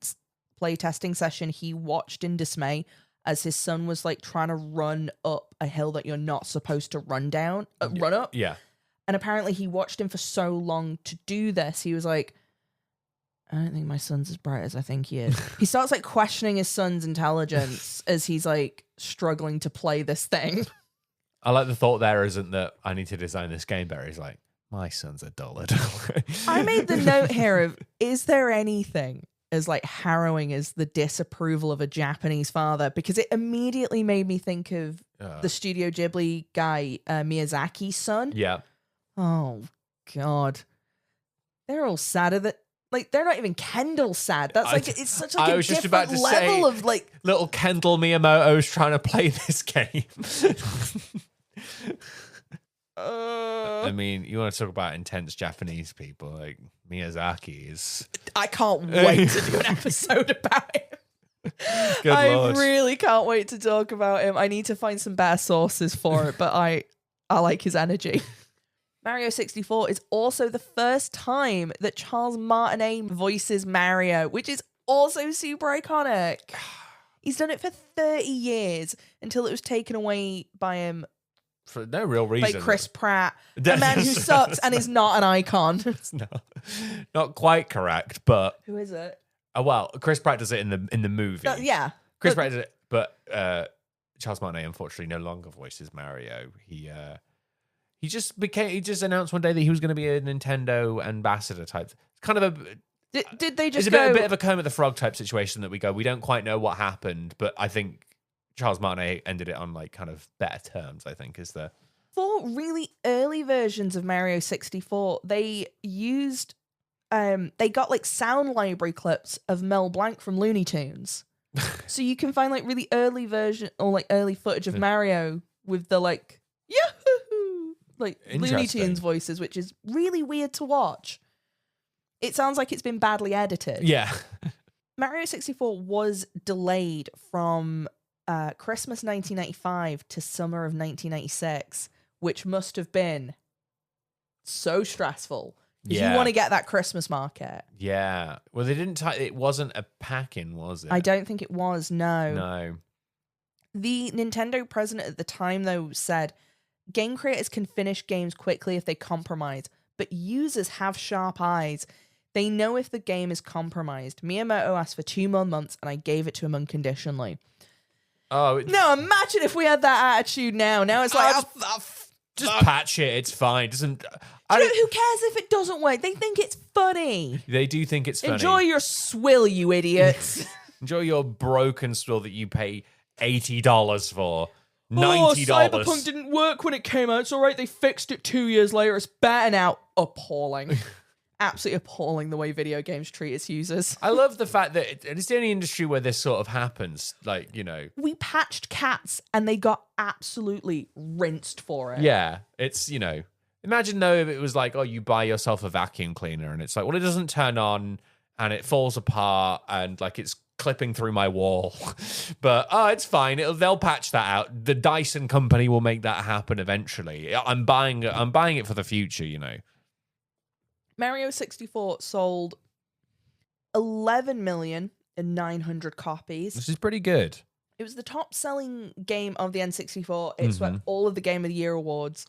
play testing session, he watched in dismay as his son was like trying to run up a hill that you're not supposed to run up. Yeah. And apparently he watched him for so long to do this. He was like, I don't think my son's as bright as I think he is. He starts like questioning his son's intelligence as he's like struggling to play this thing. I like the thought there isn't that I need to design this game better. He's like, my son's a dullard. I made the note here of, is there anything as like harrowing as the disapproval of a Japanese father? Because it immediately made me think of the Studio Ghibli guy, Miyazaki's son. Yeah. Oh, God. They're all sad at it. Like, they're not even Kendall sad. That's like, it's such like a different level of like... Little Kendall Miyamoto's trying to play this game. I mean, you want to talk about intense Japanese people, like Miyazaki is... I can't wait to do an episode about him. Good Lord. Really can't wait to talk about him. I need to find some better sources for it, but I like his energy. Mario 64 is also the first time that Charles Martinet voices Mario, which is also super iconic. He's done it for 30 years until it was taken away by him. For no real reason. By Chris Pratt, a man who sucks and is not an icon. It's not quite correct, but... Who is it? Well, Chris Pratt does it in the movie. Yeah. Chris Pratt does it, but Charles Martinet unfortunately no longer voices Mario. He just announced one day that he was going to be a Nintendo ambassador type. It's kind of a... Did they just It's a bit of a Kermit the Frog type situation that we don't quite know what happened, but I think Charles Martinet ended it on like kind of better terms, I think, is the... For really early versions of Mario 64, they used... they got like sound library clips of Mel Blanc from Looney Tunes. So you can find like really early version or like early footage of Mario with the like... Yahoo! Like Looney Tunes voices, which is really weird to watch. It sounds like it's been badly edited. Yeah. Mario 64 was delayed from Christmas 1995 to summer of 1996, which must have been so stressful. Yeah. You want to get that Christmas market. Yeah. Well, they didn't... it wasn't a pack-in, was it? I don't think it was, no. No. The Nintendo president at the time, though, said, game creators can finish games quickly if they compromise, but users have sharp eyes. They know if the game is compromised. Miyamoto asked for 2 more months, and I gave it to him unconditionally. Oh. No, imagine if we had that attitude now. Now it's like... just patch it. It's fine. Who cares if it doesn't work? They think it's funny. They do think it's funny. Enjoy your swill, you idiots. Enjoy your broken swill that you pay $80 for. $90. Cyberpunk didn't work when it came out. It's all right. They fixed it 2 years later. It's better now. Appalling. Absolutely appalling the way video games treat its users. I love the fact that it's the only industry where this sort of happens. Like, you know. We patched Cats and they got absolutely rinsed for it. Yeah. It's, you know. Imagine though if it was like, oh, you buy yourself a vacuum cleaner and it's like, well, it doesn't turn on and it falls apart and like it's clipping through my wall. But it's fine. They'll patch that out. The Dyson company will make that happen eventually. I'm buying it for the future, you know. Mario 64 sold 11 million and 900 copies. This is pretty good. It was the top-selling game of the N64. It swept all of the Game of the Year awards.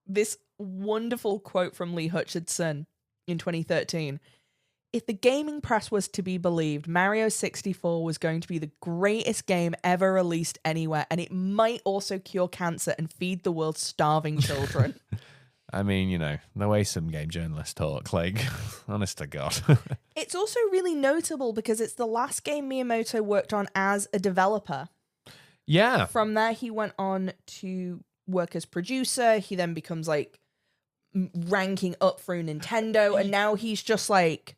This wonderful quote from Lee Hutchinson in 2013. If the gaming press was to be believed, Mario 64 was going to be the greatest game ever released anywhere, and it might also cure cancer and feed the world's starving children. I mean, you know, the way some game journalists talk, like, honest to God. It's also really notable because it's the last game Miyamoto worked on as a developer. Yeah. From there, he went on to work as producer. He then becomes like ranking up through Nintendo, and now he's just like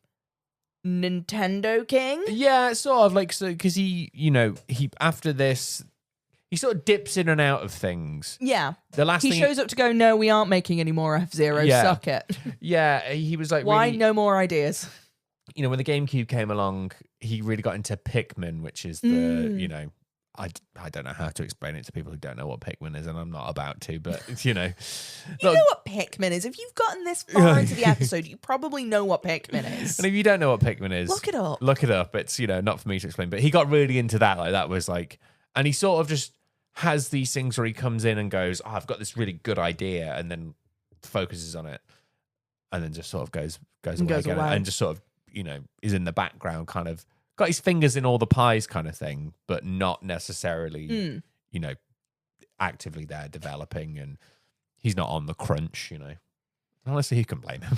Nintendo King. Yeah, sort of like, so because he, you know, he after this, he sort of dips in and out of things. Yeah. The last he thing shows up to go, no, we aren't making any more F-Zero. Yeah. Suck it. Yeah, he was like, Why really, no more ideas? you know, when the GameCube came along, he really got into Pikmin, which is the, you know, I don't know how to explain it to people who don't know what Pikmin is, and I'm not about to, but, you know. You know what Pikmin is. If you've gotten this far into the episode, you probably know what Pikmin is. And if you don't know what Pikmin is, Look it up. Look it up. It's, you know, not for me to explain, but he got really into that. Like, that was like, and he sort of just has these things where he comes in and goes, oh, I've got this really good idea, and then focuses on it, and then just sort of goes away, and just sort of, you know, is in the background, kind of got his fingers in all the pies kind of thing, but not necessarily, you know, actively there developing, and he's not on the crunch, you know. Honestly, who can blame him?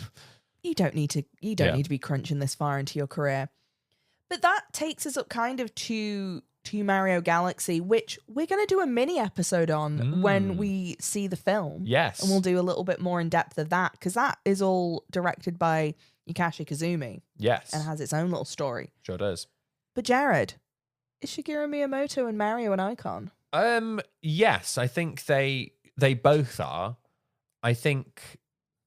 You don't need to need to be crunching this far into your career. But that takes us up kind of to Mario Galaxy, which we're going to do a mini episode on when we see the film. Yes. And we'll do a little bit more in depth of that, because that is all directed by Yakashi Kazumi. Yes. And has its own little story. Sure does. But Jared, is Shigeru Miyamoto and Mario an icon? Yes, I think they both are. I think,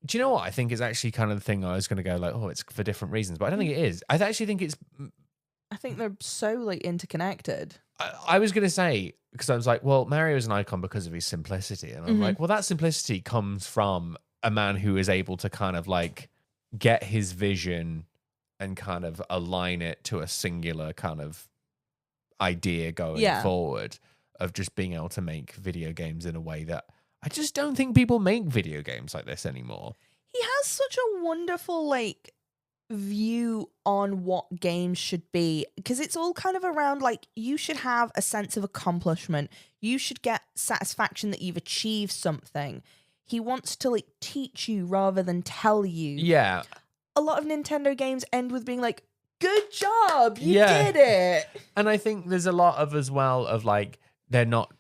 do you know what? I think it's actually kind of the thing I was going to go like, oh, it's for different reasons, but I don't think it is. I actually think it's... I think they're so like interconnected. I was going to say, because I was like, well, Mario is an icon because of his simplicity. And I'm like, well, that simplicity comes from a man who is able to kind of like get his vision and kind of align it to a singular kind of idea going forward, of just being able to make video games in a way that I just don't think people make video games like this anymore. He has such a wonderful like view on what games should be, because it's all kind of around like, you should have a sense of accomplishment, you should get satisfaction that you've achieved something. He wants to like teach you rather than tell you. Yeah. A lot of Nintendo games end with being like, good job, you did it. And I think there's a lot of as well of like, they're not,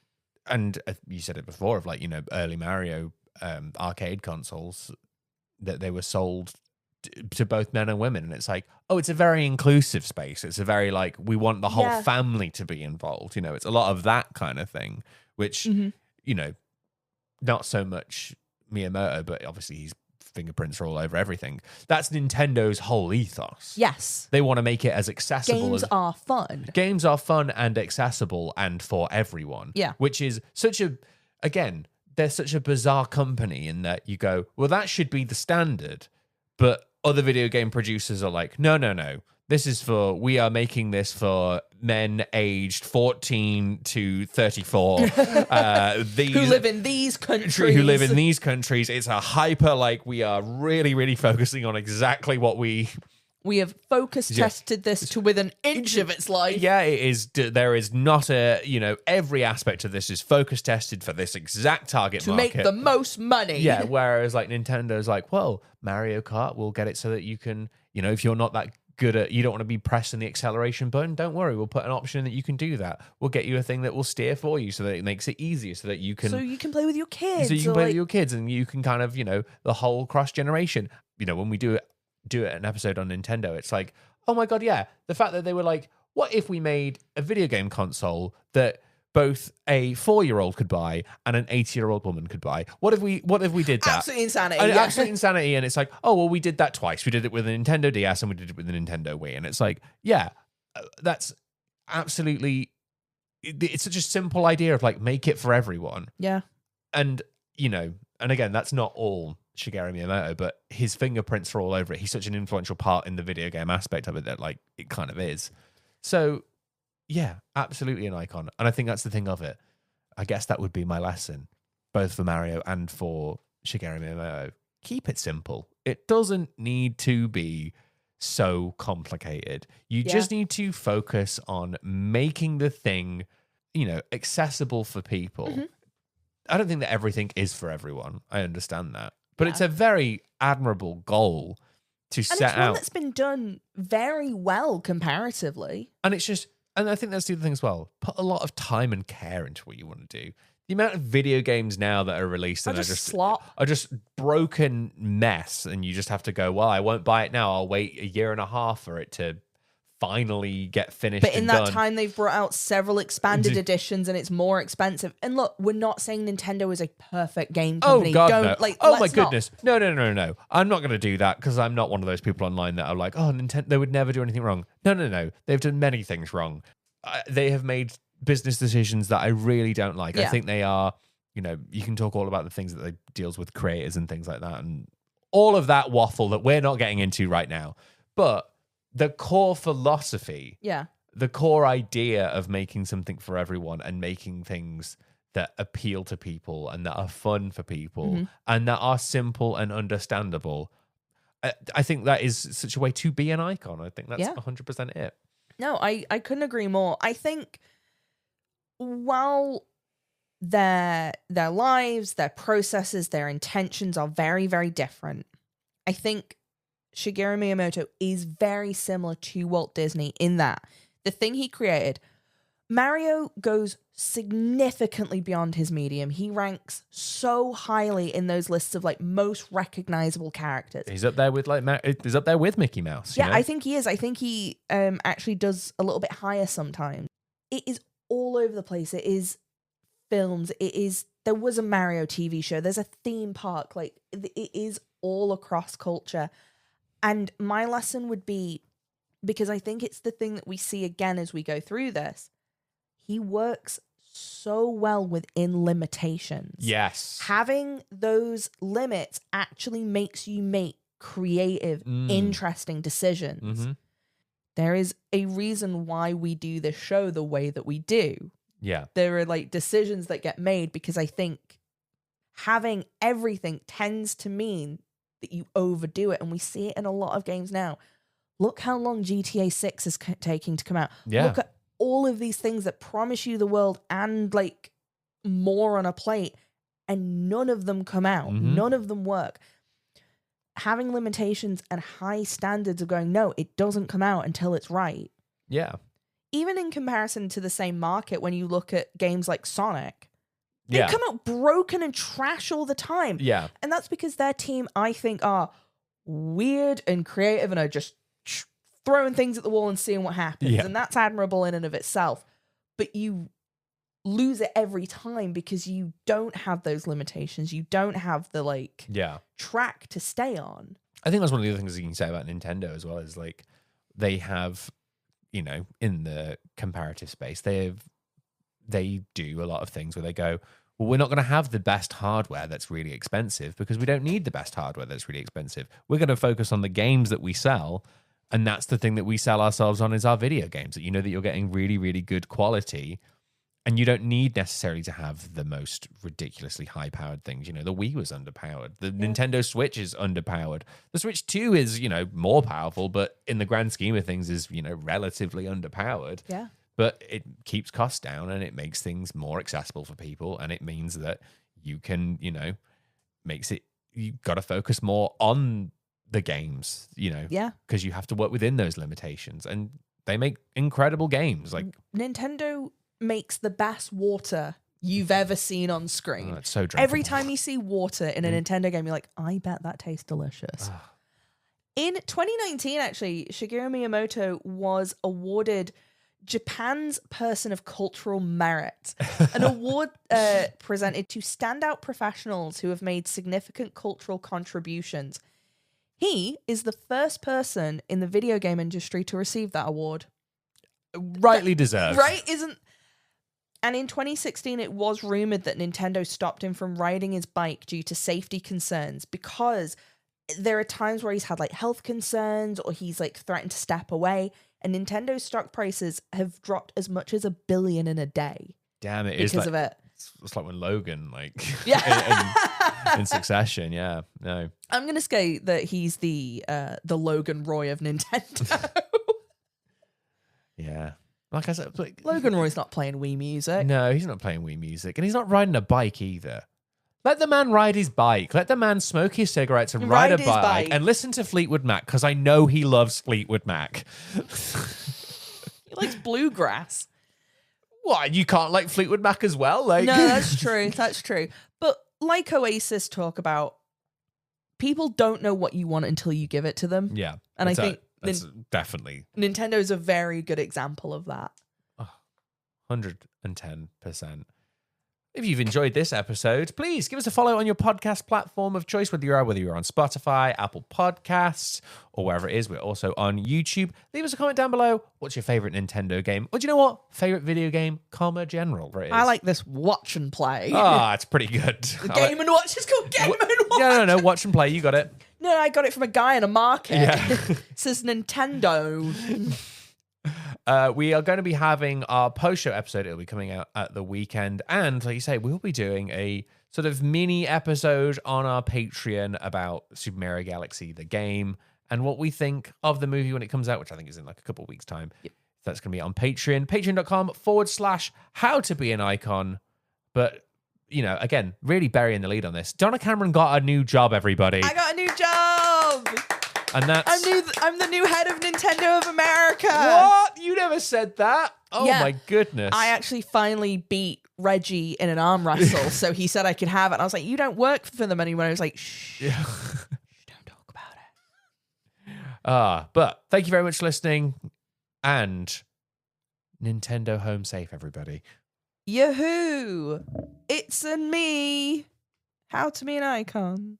and you said it before, of like, you know, early Mario arcade consoles, that they were sold to both men and women, and it's like, oh, it's a very inclusive space. It's a very like, we want the whole family to be involved. You know, it's a lot of that kind of thing, which, you know, not so much Miyamoto, but obviously his fingerprints are all over everything. That's Nintendo's whole ethos. Yes. They want to make it as accessible. Games are fun. Games are fun and accessible and for everyone. Yeah. Which is such a, again, they're such a bizarre company in that you go, well, that should be the standard. But other video game producers are like, no. This is for, we are making this for men aged 14 to 34. Who live in these countries. It's a hyper, like, we are really, really focusing on exactly what we have focus tested this to within an inch of its life. Yeah, it is. There is not a, you know, every aspect of this is focus tested for this exact target market. To make the most money. Yeah, whereas like Nintendo's like, well, Mario Kart will get it so that you can, you know, if you're not that good at, you don't want to be pressing the acceleration button, don't worry, we'll put an option that you can do that. We'll get you a thing that will steer for you so that it makes it easier, so that you can play with your kids. So you can play with your kids, and you can kind of, you know, the whole cross generation. You know, when we do an episode on Nintendo, it's like, oh my god, yeah, the fact that they were like, what if we made a video game console that both a 4-year-old could buy and an 80-year-old woman could buy? What if we did that? Absolute insanity. Absolute insanity. And it's like, oh, well, we did that twice. We did it with the Nintendo DS and we did it with the Nintendo Wii. And it's like, yeah, that's absolutely, it's such a simple idea of like, make it for everyone. Yeah. And, you know, and again, that's not all Shigeru Miyamoto, but his fingerprints are all over it. He's such an influential part in the video game aspect of it that like, it kind of is. So, yeah, absolutely an icon. And I think that's the thing of it. I guess that would be my lesson, both for Mario and for Shigeru Miyamoto. Keep it simple. It doesn't need to be so complicated. You just need to focus on making the thing, accessible for people. Mm-hmm. I don't think that everything is for everyone. I understand that. But Yeah. it's a very admirable goal to And set it's one out. that's been done very well comparatively. And it's just, and I think that's the other thing as well. Put a lot of time and care into what you want to do. The amount of video games now that are released and are just broken mess, and you just have to go, well, I won't buy it now. I'll wait a year and a half for it to finally get finished. But in that done. time, they've brought out several expanded editions, and it's more expensive. And look, we're not saying Nintendo is a perfect game company. Oh God, Don't, no! My goodness, no! I'm not going to do that because I'm not one of those people online that are like, oh, Nintendo, they would never do anything wrong. No. They've done many things wrong. They have made business decisions that I really don't like. I think they are, you can talk all about the things that they deals with creators and things like that, and all of that waffle that we're not getting into right now. But the core philosophy, the core idea of making something for everyone and making things that appeal to people and that are fun for people and that are simple and understandable, I think that is such a way to be an icon. I think that's 100% it. No, I couldn't agree more. I think while their lives, their processes, their intentions are very, very different, I think Shigeru Miyamoto is very similar to Walt Disney in that the thing he created, Mario goes significantly beyond his medium. He ranks so highly in those lists of like most recognizable characters. He's up there with he's up there with Mickey Mouse. Yeah, I think he is. I think he actually does a little bit higher sometimes. It is all over the place. It is films. There was a Mario TV show. There's a theme park. Like it is all across culture. And my lesson would be, because I think it's the thing that we see again as we go through this, he works so well within limitations. Yes. Having those limits actually makes you make creative, interesting decisions. Mm-hmm. There is a reason why we do this show the way that we do. Yeah. There are like decisions that get made because I think having everything tends to mean that you overdo it. And we see it in a lot of games now. Look how long GTA 6 is taking to come out. Yeah. Look at all of these things that promise you the world and like more on a plate, and none of them come out. Mm-hmm. None of them work. Having limitations and high standards of going, no, it doesn't come out until it's right. Yeah. Even in comparison to the same market, when you look at games like Sonic, they Yeah. come out broken and trash all the time. Yeah. And that's because their team, I think, are weird and creative and are just throwing things at the wall and seeing what happens. Yeah. And that's admirable in and of itself. But you lose it every time because you don't have those limitations. You don't have the track to stay on. I think that's one of the other things you can say about Nintendo as well, is like they have, in the comparative space, they do a lot of things where they go, well, we're not going to have the best hardware that's really expensive because we don't need the best hardware that's really expensive. We're going to focus on the games that we sell. And that's the thing that we sell ourselves on, is our video games, that you know that you're getting really, really good quality. And you don't need necessarily to have the most ridiculously high-powered things. The Wii was underpowered. The Nintendo Switch is underpowered. The Switch 2 is, more powerful, but in the grand scheme of things is, relatively underpowered. Yeah. But it keeps costs down and it makes things more accessible for people. And it means that you can, you've got to focus more on the games, because you have to work within those limitations. And they make incredible games. Like Nintendo makes the best water you've ever seen on screen. Oh, it's so drinkable. Every time you see water in a Nintendo game, you're like, I bet that tastes delicious. In 2019, actually, Shigeru Miyamoto was awarded Japan's Person of Cultural Merit, an award presented to standout professionals who have made significant cultural contributions. He is the first person in the video game industry to receive that award. Rightly deserved. Right? And in 2016, it was rumored that Nintendo stopped him from riding his bike due to safety concerns, because there are times where he's had like health concerns or he's like threatened to step away. and Nintendo's stock prices have dropped as much as $1 billion in a day. Damn it! Because of it. It's like when Logan, Yeah. in Succession. Yeah, no. I'm gonna say that he's the Logan Roy of Nintendo. Yeah, like I said, Logan Roy's not playing Wii music. No, he's not playing Wii music, and he's not riding a bike either. Let the man ride his bike. Let the man smoke his cigarettes and ride a bike and listen to Fleetwood Mac, because I know he loves Fleetwood Mac. He likes bluegrass. What? You can't like Fleetwood Mac as well? Like, no, that's true. That's true. But like Oasis talk about, people don't know what you want until you give it to them. Yeah, and I think that's definitely Nintendo is a very good example of that. 110%. If you've enjoyed this episode, please give us a follow on your podcast platform of choice, whether you're on Spotify, Apple Podcasts, or wherever it is. We're also on YouTube. Leave us a comment down below. What's your favorite Nintendo game? Or do you know what? Favorite video game, general. I like this watch and play. It's pretty good. The Game & Watch is called Game & Watch. No, watch and play. You got it. No, I got it from a guy in a market. Yeah. It says Nintendo. We are going to be having our post-show episode. It'll be coming out at the weekend. And like you say, we'll be doing a sort of mini episode on our Patreon about Super Mario Galaxy, the game, and what we think of the movie when it comes out, which I think is in like a couple of weeks' time. Yep. That's going to be on Patreon, patreon.com/howtobeanicon. But, you know, again, really burying the lead on this. Donna Cameron got a new job, everybody. I got a new job. And that's... I'm the new head of Nintendo of America. What? You never said that? Oh, Yeah. my goodness. I actually finally beat Reggie in an arm wrestle, so he said I could have it. And I was like, you don't work for them anymore. I was like, shh, don't talk about it. But thank you very much for listening. And Nintendo home safe, everybody. Yahoo! It's me. How to be an icon.